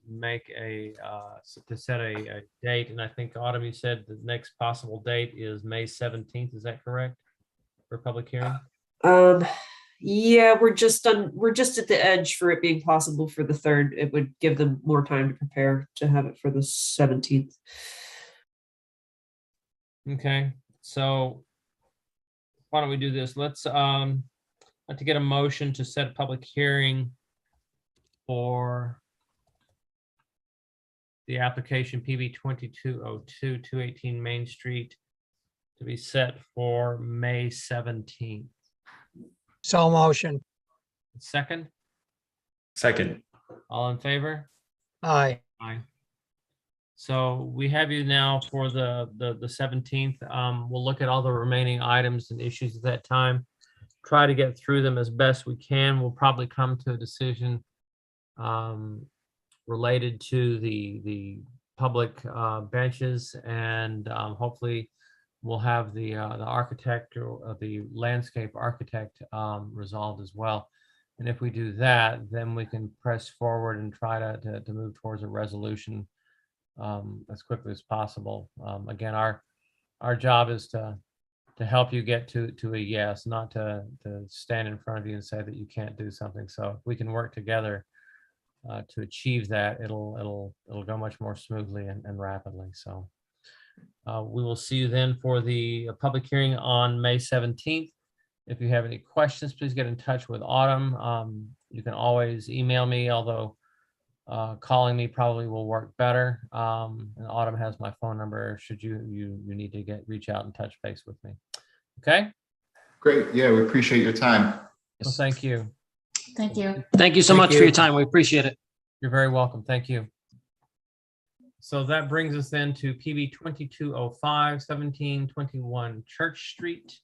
make to set a date. And I think Autumn, you said the next possible date is May 17th. Is that correct? For public hearing? Yeah, we're just at the edge for it being possible for the 3rd. It would give them more time to prepare to have it for the 17th. Okay, so why don't we do this? Let's like to get a motion to set a public hearing for the application PB 2202 218 Main Street to be set for May 17th. So motion. Second, all in favor? Aye. Aye. So we have you now for the 17th. We'll look at all the remaining items and issues at that time. Try to get through them as best we can. We'll probably come to a decision related to the public benches, and hopefully we'll have the architect or the landscape architect resolved as well. And if we do that, then we can press forward and try to move towards a resolution as quickly as possible. Again, our job is to help you get to a yes, not to stand in front of you and say that you can't do something. So if we can work together to achieve that, it'll go much more smoothly and rapidly. So we will see you then for the public hearing on May 17th. If you have any questions, please get in touch with Autumn. You can always email me, although calling me probably will work better. And Autumn has my phone number should you need to reach out and touch base with me. Okay. Great. Yeah, we appreciate your time. Well, thank you. Thank you. Thank you so Thank much you. for your time. We appreciate it. You're very welcome. Thank you. So that brings us then to PB 2205 1721 Church Street.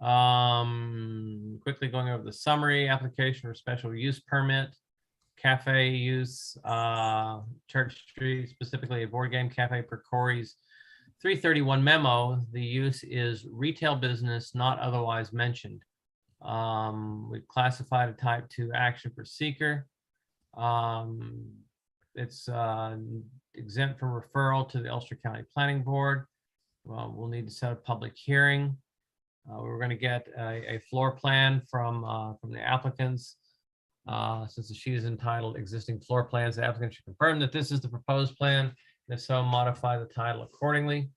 Quickly going over the summary: application for special use permit, cafe use, Church Street, specifically a board game cafe per Corey's 331 memo. The use is retail business not otherwise mentioned. We've classified a type 2 action for seeker. it's exempt from referral to the Ulster County Planning Board. Well, we'll need to set a public hearing. We're going to get a floor plan from the applicants. Since the sheet is entitled Existing Floor Plans, the applicant should confirm that this is the proposed plan, and if so, modify the title accordingly.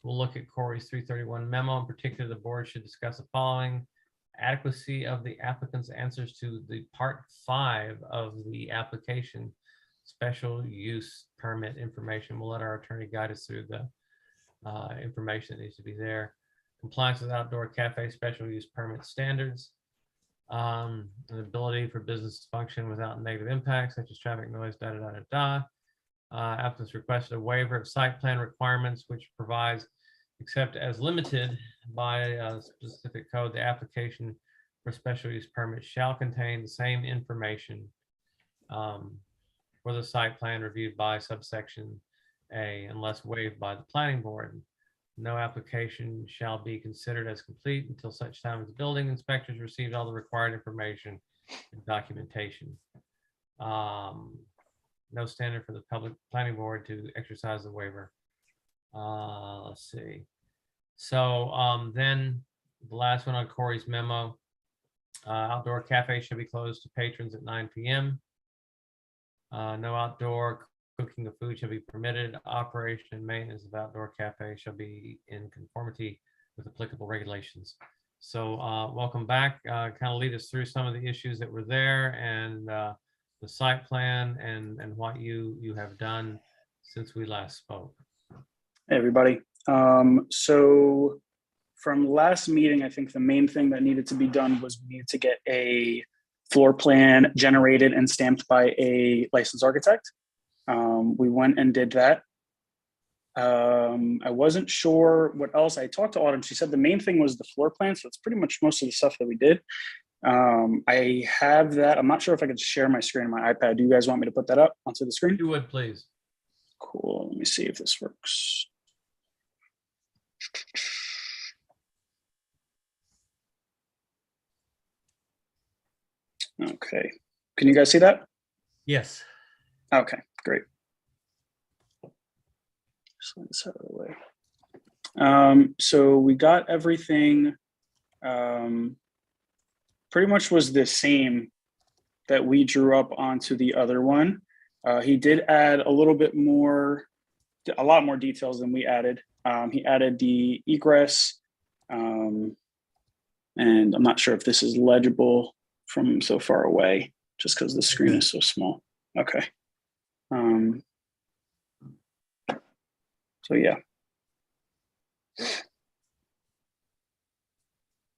We'll look at Corey's 331 memo. In particular, the board should discuss the following: adequacy of the applicant's answers to the part 5 of the application, special use permit information. We'll let our attorney guide us through the information that needs to be there. Compliance with outdoor cafe special use permit standards. An ability for business to function without negative impacts such as traffic noise, applicants requested a waiver of site plan requirements, which provides, except as limited by a specific code, the application for special use permit shall contain the same information for the site plan reviewed by subsection A unless waived by the planning board. No application shall be considered as complete until such time as the building inspectors received all the required information and documentation. No standard for the public planning board to exercise the waiver. Let's see. So then the last one on Corey's memo, outdoor cafe should be closed to patrons at 9 p.m. No outdoor cooking of food shall be permitted. Operation and maintenance of outdoor cafe shall be in conformity with applicable regulations. So welcome back. Kind of lead us through some of the issues that were there and the site plan and what you have done since we last spoke. Hey, everybody. So from last meeting, I think the main thing that needed to be done was we needed to get a floor plan generated and stamped by a licensed architect. We went and did that. I wasn't sure what else. I talked to Autumn. She said the main thing was the floor plan. So it's pretty much most of the stuff that we did. I have that. I'm not sure if I could share my screen on my iPad. Do you guys want me to put that up onto the screen? You would, please. Cool. Let me see if this works. Okay. Can you guys see that? Yes. Okay, great. Slide this out of the way. So we got everything pretty much was the same that we drew up onto the other one. He did add a little bit more, a lot more details than we added. He added the egress, and I'm not sure if this is legible from so far away, just because the screen is so small. Okay. So yeah.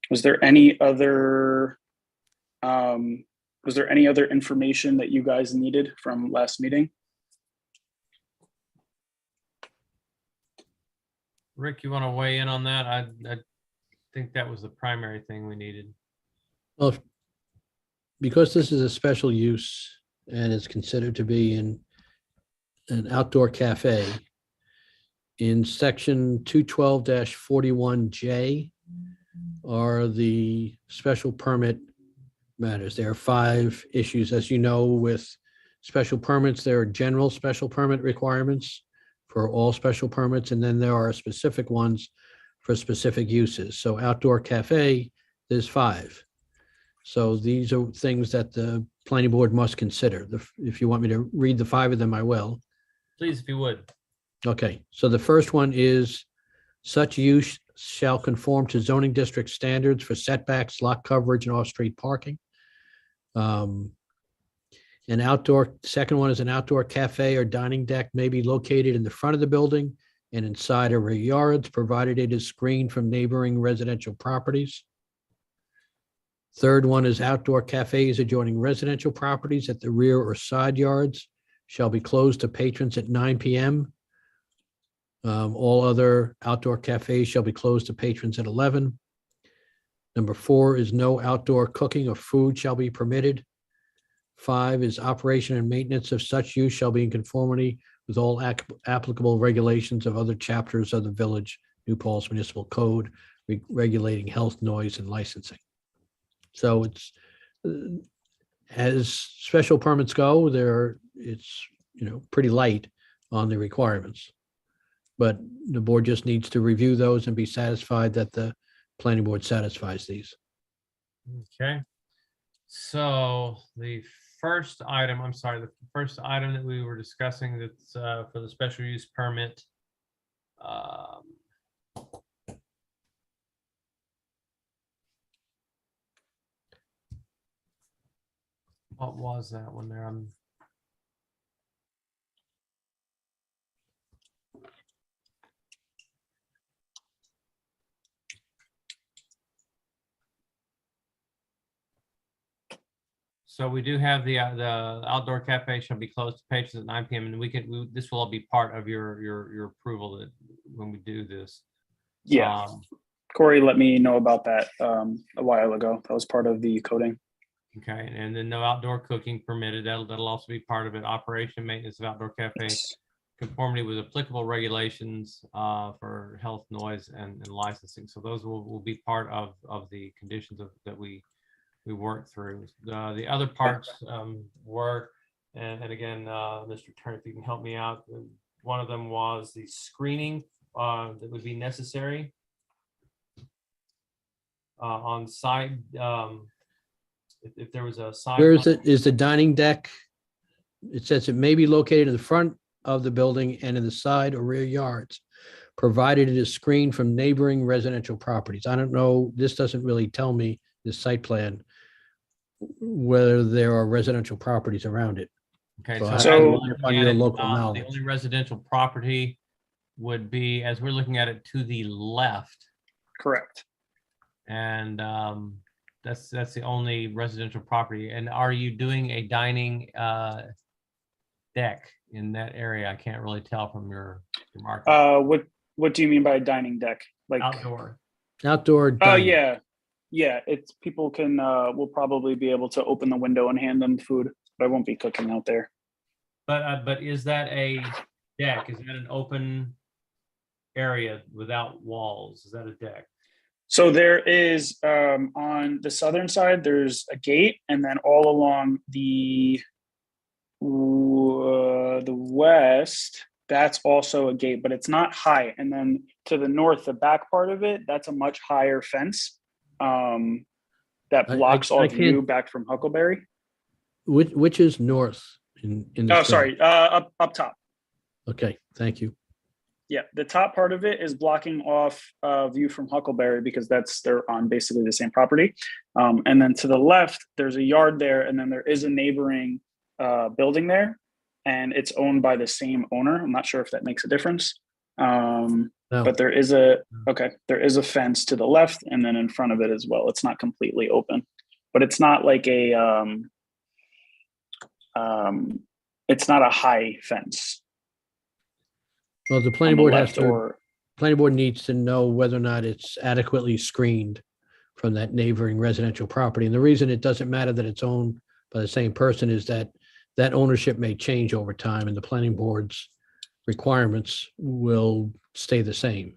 Was there any other information that you guys needed from last meeting? Rick, you want to weigh in on that? I think that was the primary thing we needed. Well, because this is a special use and it's considered to be in an outdoor cafe, in section 212-41J are the special permit matters. There are 5 issues. As you know, with special permits, there are general special permit requirements for all special permits, and then there are specific ones for specific uses. So outdoor cafe, there's 5. So these are things that the planning board must consider. If you want me to read the 5 of them, I will. Please, if you would. Okay, so the first one is such use shall conform to zoning district standards for setbacks, lot coverage, and off-street parking. Second one is an outdoor cafe or dining deck may be located in the front of the building and inside or rear yards, provided it is screened from neighboring residential properties. Third one is outdoor cafes adjoining residential properties at the rear or side yards shall be closed to patrons at 9 p.m. All other outdoor cafes shall be closed to patrons at 11. Number 4 is no outdoor cooking of food shall be permitted. 5 is operation and maintenance of such use shall be in conformity with all applicable regulations of other chapters of the Village New Paltz Municipal Code regulating health, noise, and licensing. So it's as special permits go, it's pretty light on the requirements. But the board just needs to review those and be satisfied that the planning board satisfies these. Okay. So the first item that we were discussing that's for the special use permit. What was that one there? So we do have the outdoor cafe shall be closed to patrons at 9 p.m. and this will all be part of your approval that when we do this. Yeah. Corey let me know about that a while ago. That was part of the coding. Okay, and then no outdoor cooking permitted. That'll also be part of it. Operation and maintenance of outdoor cafe, conformity with applicable regulations for health, noise, and licensing. So those will be part of the conditions that we worked through. The other parts were, and again, Mr. Turner, if you can help me out, one of them was the screening that would be necessary on site. If there was a side. Where is it? Is the dining deck? It says it may be located in the front of the building and in the side or rear yards, provided it is screened from neighboring residential properties. I don't know, this doesn't really tell me, this site plan, whether there are residential properties around it. Okay, So so I as we're rely looking upon at your it, local the knowledge. only residential property would be, as we're looking at it, to the left. Correct. And that's the only residential property. And are you doing a dining deck in that area? I can't really tell from your marking. What do you mean by dining deck? Like Outdoor. Outdoor Oh dining. yeah. It's people can will probably be able to open the window and hand them food, but I won't be cooking out there. But is that a deck? Is that an open area without walls? Is that a deck? So there is on the southern side, there's a gate, and then all along the west, that's also a gate, but it's not high. And then to the north, the back part of it, that's a much higher fence that blocks all view back from Huckleberry. Which is north in the. Oh, sorry, up top. Okay, thank you. Yeah, the top part of it is blocking off view from Huckleberry because they're on basically the same property. And then to the left, there's a yard there, and then there is a neighboring building there, and it's owned by the same owner. I'm not sure if that makes a difference. But there is a fence to the left, and then in front of it as well. It's not completely open, but it's not like it's not a high fence. Well, the planning board needs to know whether or not it's adequately screened from that neighboring residential property. And the reason it doesn't matter that it's owned by the same person is that ownership may change over time, and the planning board's requirements will stay the same.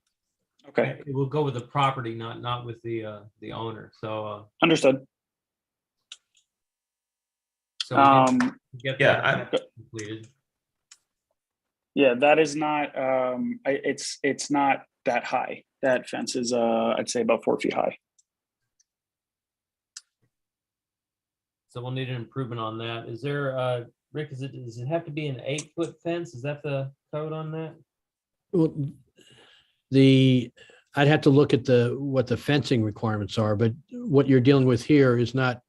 Okay. We'll go with the property, not with the owner. So understood. So get that completed. Yeah, that is not. It's not that high. That fence is, I'd say, about 4 feet high. So we'll need an improvement on that. Is there, Rick? Does it have to be an 8-foot fence? Is that the code on that? Well, I'd have to look at what the fencing requirements are, but what you're dealing with here is not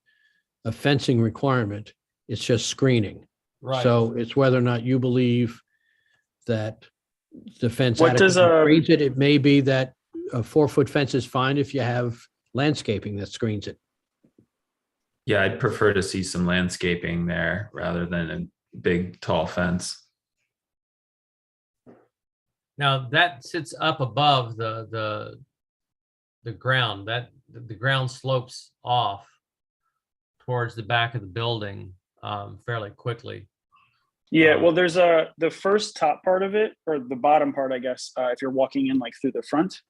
a fencing requirement. It's just screening. Right. So it's whether or not you believe that the fence What does screens it. It may be that a 4-foot fence is fine if you have landscaping that screens it. Yeah, I'd prefer to see some landscaping there rather than a big tall fence. Now that sits up above the ground. That the ground slopes off towards the back of the building fairly quickly. Yeah, well, there's the first top part of it, or the bottom part, I guess, if you're walking in like through the front,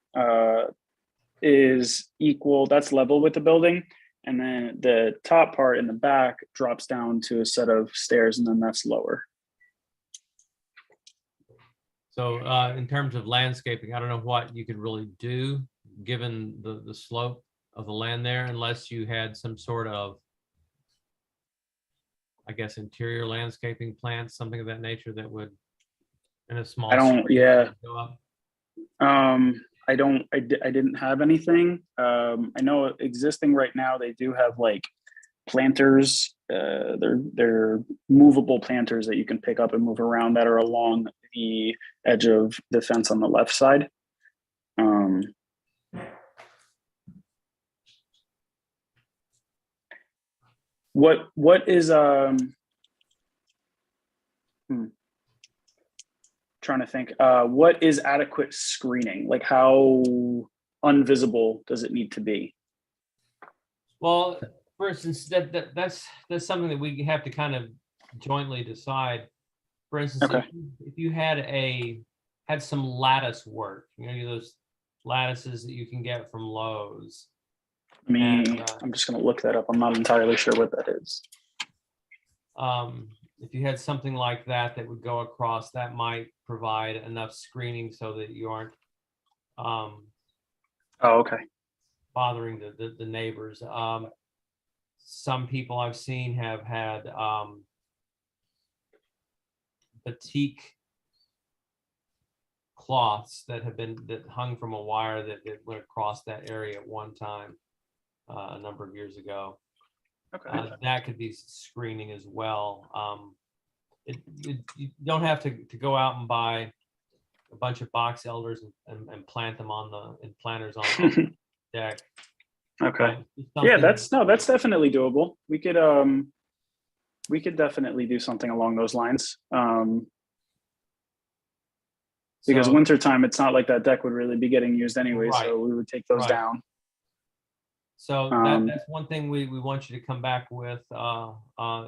is equal. That's level with the building, and then the top part in the back drops down to a set of stairs, and then that's lower. So in terms of landscaping, I don't know what you could really do given the slope of the land there, unless you had some sort of, I guess, interior landscaping plants, something of that nature that would, in a small. I don't, stream, yeah. go up. I didn't have anything. I know existing right now, they do have like planters. They're movable planters that you can pick up and move around that are along the edge of the fence on the left side. What is trying to think, what is adequate screening? Like how unvisible does it need to be? Well, for instance, that's something that we have to kind of jointly decide. For instance, Okay. if you had some lattice work, those lattices that you can get from Lowe's. I'm just going to look that up. I'm not entirely sure what that is. If you had something like that that would go across, that might provide enough screening so that you aren't okay. bothering the neighbors. Some people I've seen have had batik cloths that hung from a wire that went across that area at one time a number of years ago. Okay. That could be screening as well. You don't have to go out and buy a bunch of box elders and plant them in planters on the deck. Okay. Yeah, that's definitely doable. We could definitely do something along those lines. Because wintertime, it's not like that deck would really be getting used anyway, Right. so we would take those down. So that's one thing we want you to come back with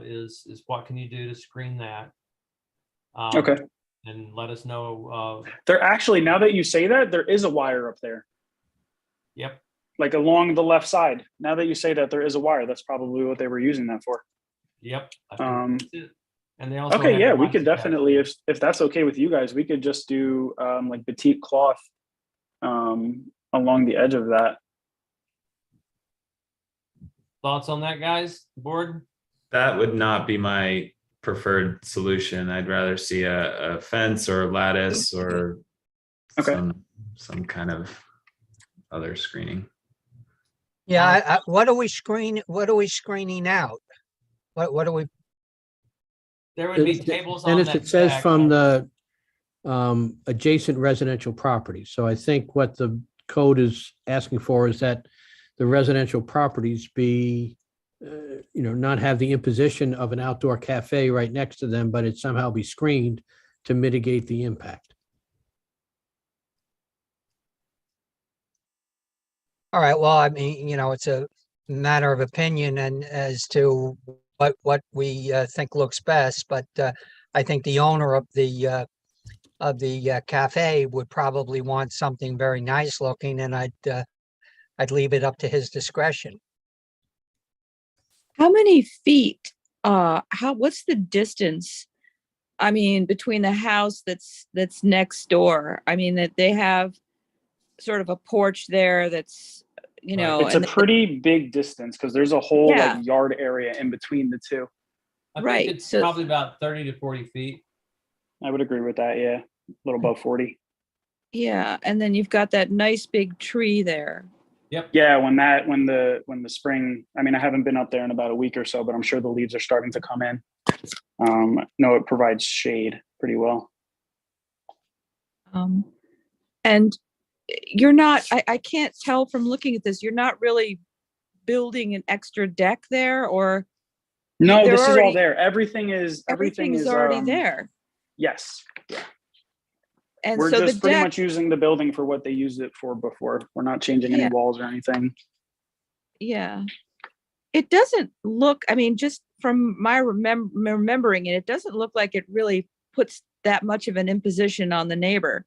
is what can you do to screen that? Okay. And let us know. There actually, now that you say that, there is a wire up there. Yep. Like along the left side. Now that you say that, there is a wire. That's probably what they were using that for. Yep. And they also okay, have yeah, the we box could definitely, attached. if that's okay with you guys, we could just do like batik cloth along the edge of that. Thoughts on that, guys? Board? That would not be my preferred solution. I'd rather see a fence or a lattice or some kind of other screening. Yeah, what are we screening out? What are we? There would be tables on Dennis, that it says deck. from the adjacent residential property. So I think what the code is asking for is that the residential properties be, not have the imposition of an outdoor cafe right next to them, but it somehow be screened to mitigate the impact. All right. Well, I mean, it's a matter of opinion and as to what we think looks best. But I think the owner of the cafe would probably want something very nice looking, and I'd leave it up to his discretion. How many feet? What's the distance? I mean, between the house that's next door. I mean, that they have sort of a porch there that's, it's a pretty big distance because there's a whole like yard area in between the two. I think it's probably about 30 to 40 feet. I would agree with that. Yeah. A little above 40. Yeah. And then you've got that nice big tree there. Yep. Yeah. When the spring, I mean, I haven't been up there in about a week or so, but I'm sure the leaves are starting to come in. No, it provides shade pretty well. And you're not, I can't tell from looking at this, you're not really building an extra deck there, or? No, this is all there. Everything is already there. Yes. Yeah. And we're so just the pretty deck, much using the building for what they used it for before. We're not changing any walls or anything. Yeah. It doesn't look, I mean, just from my remembering it, it doesn't look like it really puts that much of an imposition on the neighbor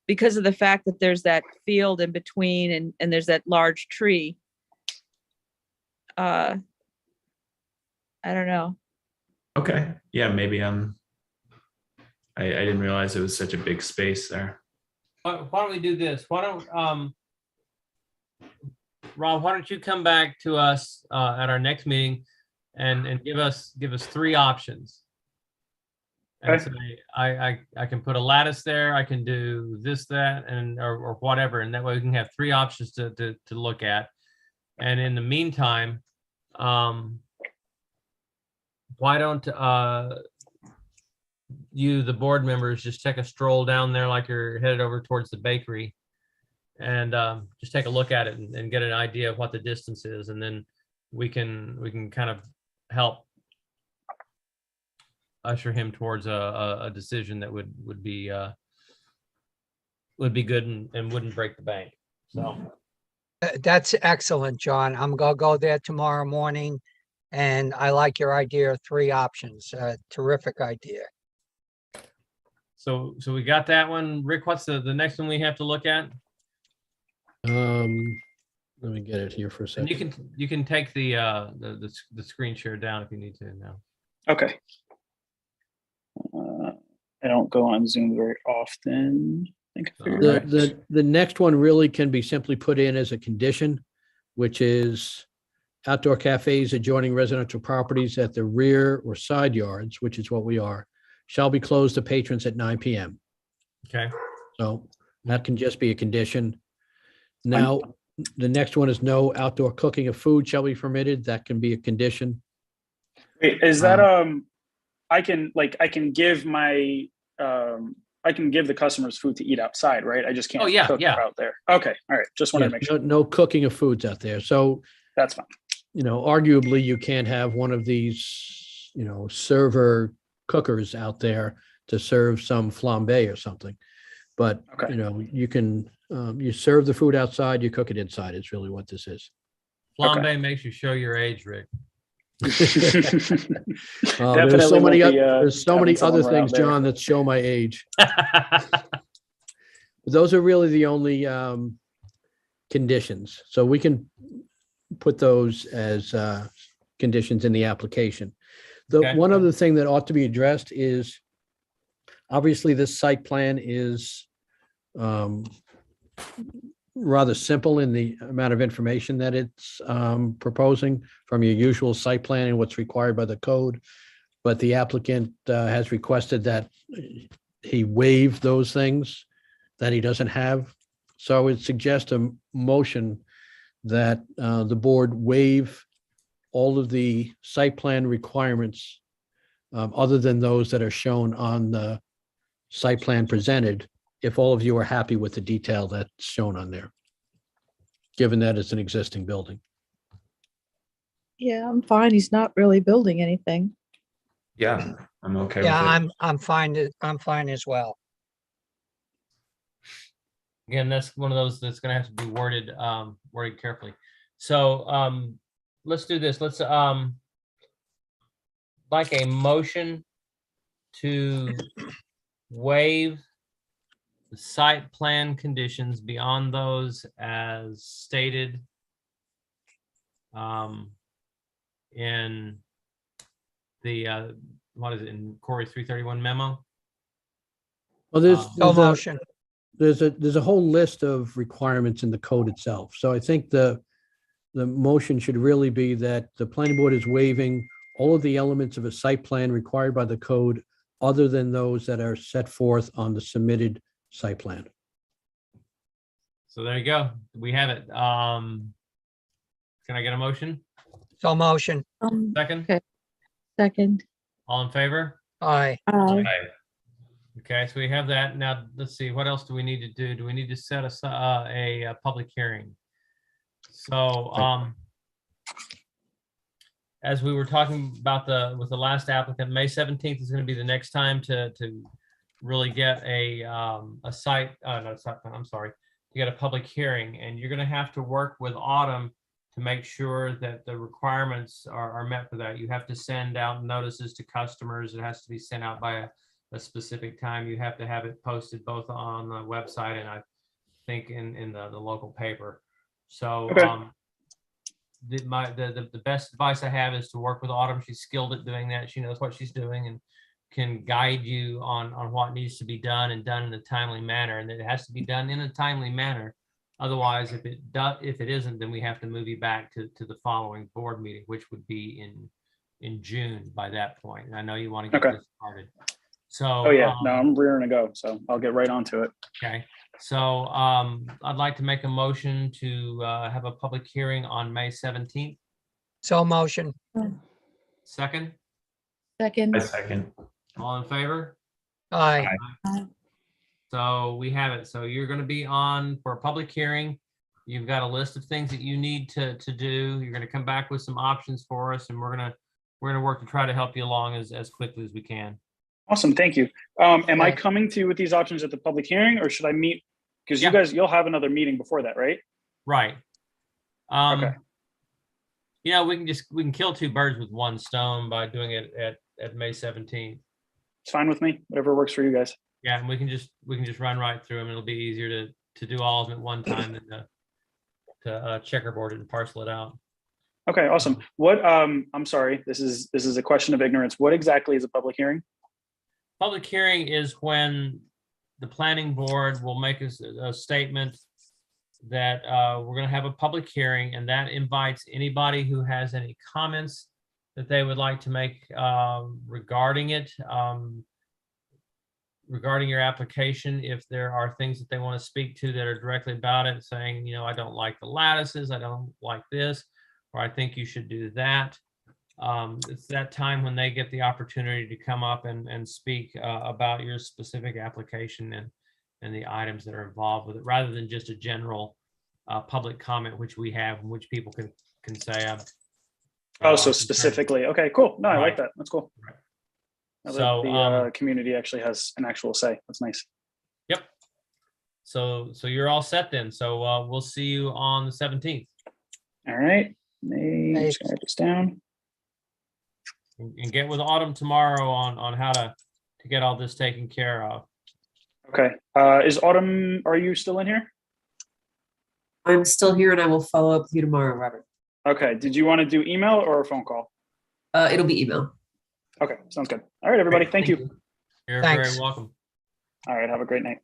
because of the fact that there's that field in between and there's that large tree. I don't know. Okay. Yeah, maybe I'm I didn't realize it was such a big space there. Why don't we do this? Why don't, Rob, why don't you come back to us at our next meeting and give us 3 options? And Okay. say, I can put a lattice there, I can do this, that, and or whatever, and that way we can have 3 options to look at. And in the meantime, why don't you, the board members, just take a stroll down there like you're headed over towards the bakery, and just take a look at it and get an idea of what the distance is, and then we can kind of help usher him towards a decision that would be good and wouldn't break the bank. So That's excellent, John. I'm gonna go there tomorrow morning, and I like your idea of 3 options. Terrific idea. so we got that one. Rick, what's the next one we have to look at? Let me get it here for a And second. you can take the screen share down if you need to now. Okay. I don't go on Zoom very often. I think I figured it out. The next one really can be simply put in as a condition, which is outdoor cafes adjoining residential properties at the rear or side yards, which is what we are, shall be closed to patrons at 9 p.m. Okay. So that can just be a condition. Now, the next one is no outdoor cooking of food shall be permitted. That can be a condition. Wait, is that I can give my I can give the customers food to eat outside, right? I just can't cook out there. Okay, all right. Just want to Yes, make sure. no cooking of foods out there. So That's fine. Arguably you can't have one of these, server cookers out there to serve some flambe or something. But, you can, you serve the food outside, you cook it inside. It's really what this is. Flambe makes you show your age, Rick. There's so many other things, John, that show my age. Those are really the only conditions. So we can put those as conditions in the application. One other thing that ought to be addressed is obviously this site plan is rather simple in the amount of information that it's proposing from your usual site plan and what's required by the code. But the applicant has requested that he waive those things that he doesn't have. So I would suggest a motion that the board waive all of the site plan requirements other than those that are shown on the site plan presented, if all of you are happy with the detail that's shown on there, given that it's an existing building. Yeah, I'm fine. He's not really building anything. Yeah, I'm okay Yeah, with it. I'm fine. I'm fine as well. Again, that's one of those that's going to have to be worded carefully. So let's do this. Let's like a motion to waive the site plan conditions beyond those as stated in the what is it, in Corey 331 memo? Well, there's a whole list of requirements in the code itself. So I think the motion should really be that the planning board is waiving all of the elements of a site plan required by the code other than those that are set forth on the submitted site plan. So there you go. We have it. Can I get a motion? So motion. Second? Okay. Second. All in favor? Aye. Aye. Okay, so we have that. Now, let's see, what else do we need to do? Do we need to set a public hearing? So, as we were talking about with the last applicant, May 17th is going to be the next time to really get a site, not a site plan, I'm sorry, to get a public hearing. And you're going to have to work with Autumn to make sure that the requirements are met for that. You have to send out notices to customers. It has to be sent out by a specific time. You have to have it posted both on the website and I think in the local paper. So Okay. The best advice I have is to work with Autumn. She's skilled at doing that. She knows what she's doing and can guide you on what needs to be done and done in a timely manner, and it has to be done in a timely manner. Otherwise, if it isn't, then we have to move you back to the following board meeting, which would be in June by that point. And I know you want to get Okay. this started. So, Oh yeah, no, I'm rearing to go, so I'll get right onto it. okay. So I'd like to make a motion to have a public hearing on May 17th. So motion. Second, Second. I second. all in favor? Aye. So we have it. So you're going to be on for a public hearing. You've got a list of things that you need to do. You're going to come back with some options for us, and we're going to work to try to help you along as quickly as we can. Awesome, thank you. Am I Okay. coming to you with these options at the public hearing, or should I meet? Because Yeah. you'll have another meeting before that, right? Right. Okay. You know, we can kill two birds with one stone by doing it at May 17th. It's fine with me, whatever works for you guys. Yeah, and we can just run right through them. It'll be easier to do all of them at one time than to checkerboard it and parcel it out. Okay, awesome. What, I'm sorry, this is a question of ignorance. What exactly is a public hearing? Public hearing is when the planning board will make a statement that we're going to have a public hearing, and that invites anybody who has any comments that they would like to make regarding it, regarding your application. If there are things that they want to speak to that are directly about it, saying, I don't like the lattices, I don't like this, or I think you should do that. It's that time when they get the opportunity to come up and speak about your specific application and the items that are involved with it, rather than just a general public comment, which we have, in which people can say. Oh, so specifically, okay, cool. No, I like that. That's cool. Right. Now that So, the community actually has an actual say. That's nice. Yep. So you're all set then. So we'll see you on the 17th. All right. Just gonna write this down. And get with Autumn tomorrow on how to get all this taken care of. Okay. Is Autumn, are you still in here? I'm still here and I will follow up with you tomorrow, Robert. Okay. Did you want to do email or a phone call? It'll be email. Okay. Sounds good. All right, everybody. Thank you. You're Thanks. very welcome. All right. Have a great night.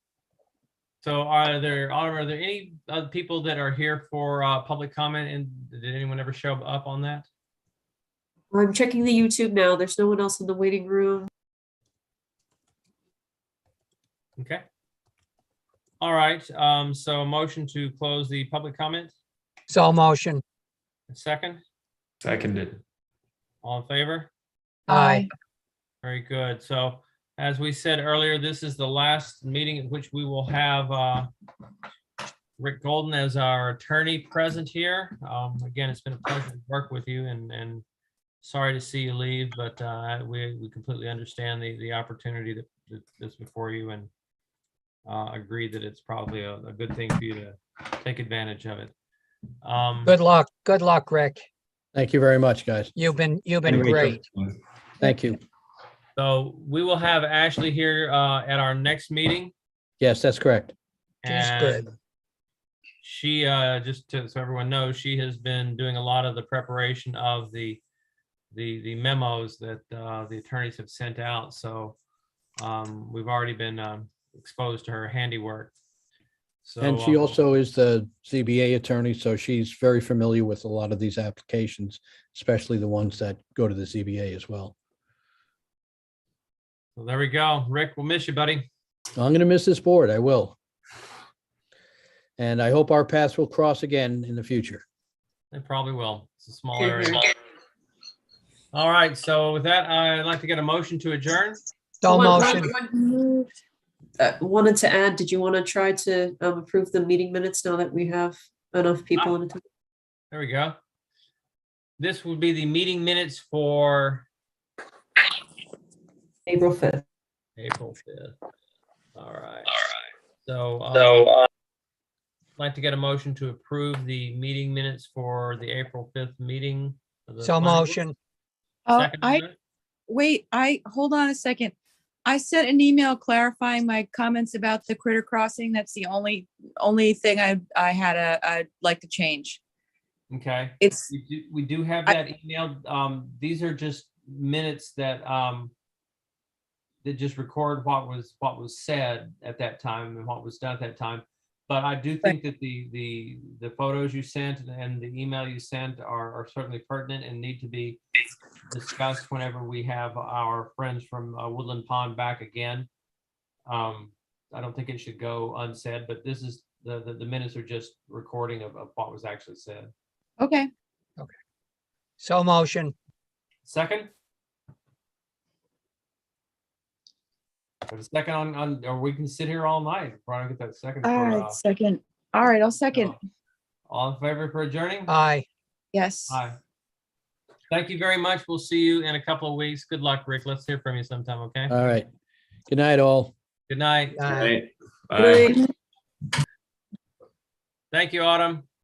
So are there any other people that are here for public comment, and did anyone ever show up on that? I'm checking the YouTube now. There's no one else in the waiting room. Okay. All right. So a motion to close the public comment. So motion. A second. Seconded. All in favor? Aye. Very good. So as we said earlier, this is the last meeting at which we will have Rick Golden as our attorney present here. Again, it's been a pleasure to work with you, and sorry to see you leave, but we completely understand the opportunity that's before you, and agree that it's probably a good thing for you to take advantage of it. Good luck. Good luck, Rick. Thank you very much, guys. You've been great. Thank you. So we will have Ashley here at our next meeting. Yes, that's correct. She's good. And she, so everyone knows, she has been doing a lot of the preparation of the memos that the attorneys have sent out. So we've already been exposed to her handiwork. So, And she also is the ZBA attorney, so she's very familiar with a lot of these applications, especially the ones that go to the ZBA as well. so there we go. Rick, we'll miss you, buddy. I'm going to miss this board. I will. And I hope our paths will cross again in the future. They probably will. It's a small area. All right. So with that, I'd like to get a motion to adjourn. So One- motion. Wanted to add, did you want to try to approve the meeting minutes now that we have enough people in attendance? There we go. This would be the meeting minutes for April 5th. April 5th. All right. So I'd like to get a motion to approve the meeting minutes for the April 5th meeting. of the So planning board. motion. Second on that? Wait, hold on a second. I sent an email clarifying my comments about the critter crossing. That's the only thing I'd like to change. Okay. It's, We do have that emailed. These are just minutes that that just record what was said at that time and what was done at that time. But I do think that the photos you sent and the email you sent are certainly pertinent and need to be discussed whenever we have our friends from Woodland Pond back again. I don't think it should go unsaid, but this is the minutes are just recording of what was actually said. Okay. So motion. Second? Have a second on, or we can sit here all night. Probably get that second. All for, right, second. All right, I'll second. all in favor for adjourning? Aye. Yes. Aye. Thank you very much. We'll see you in a couple of weeks. Good luck, Rick. Let's hear from you sometime, okay? All right. Good night, all. Good night. Aye. Right. Bye. Thank you, Autumn.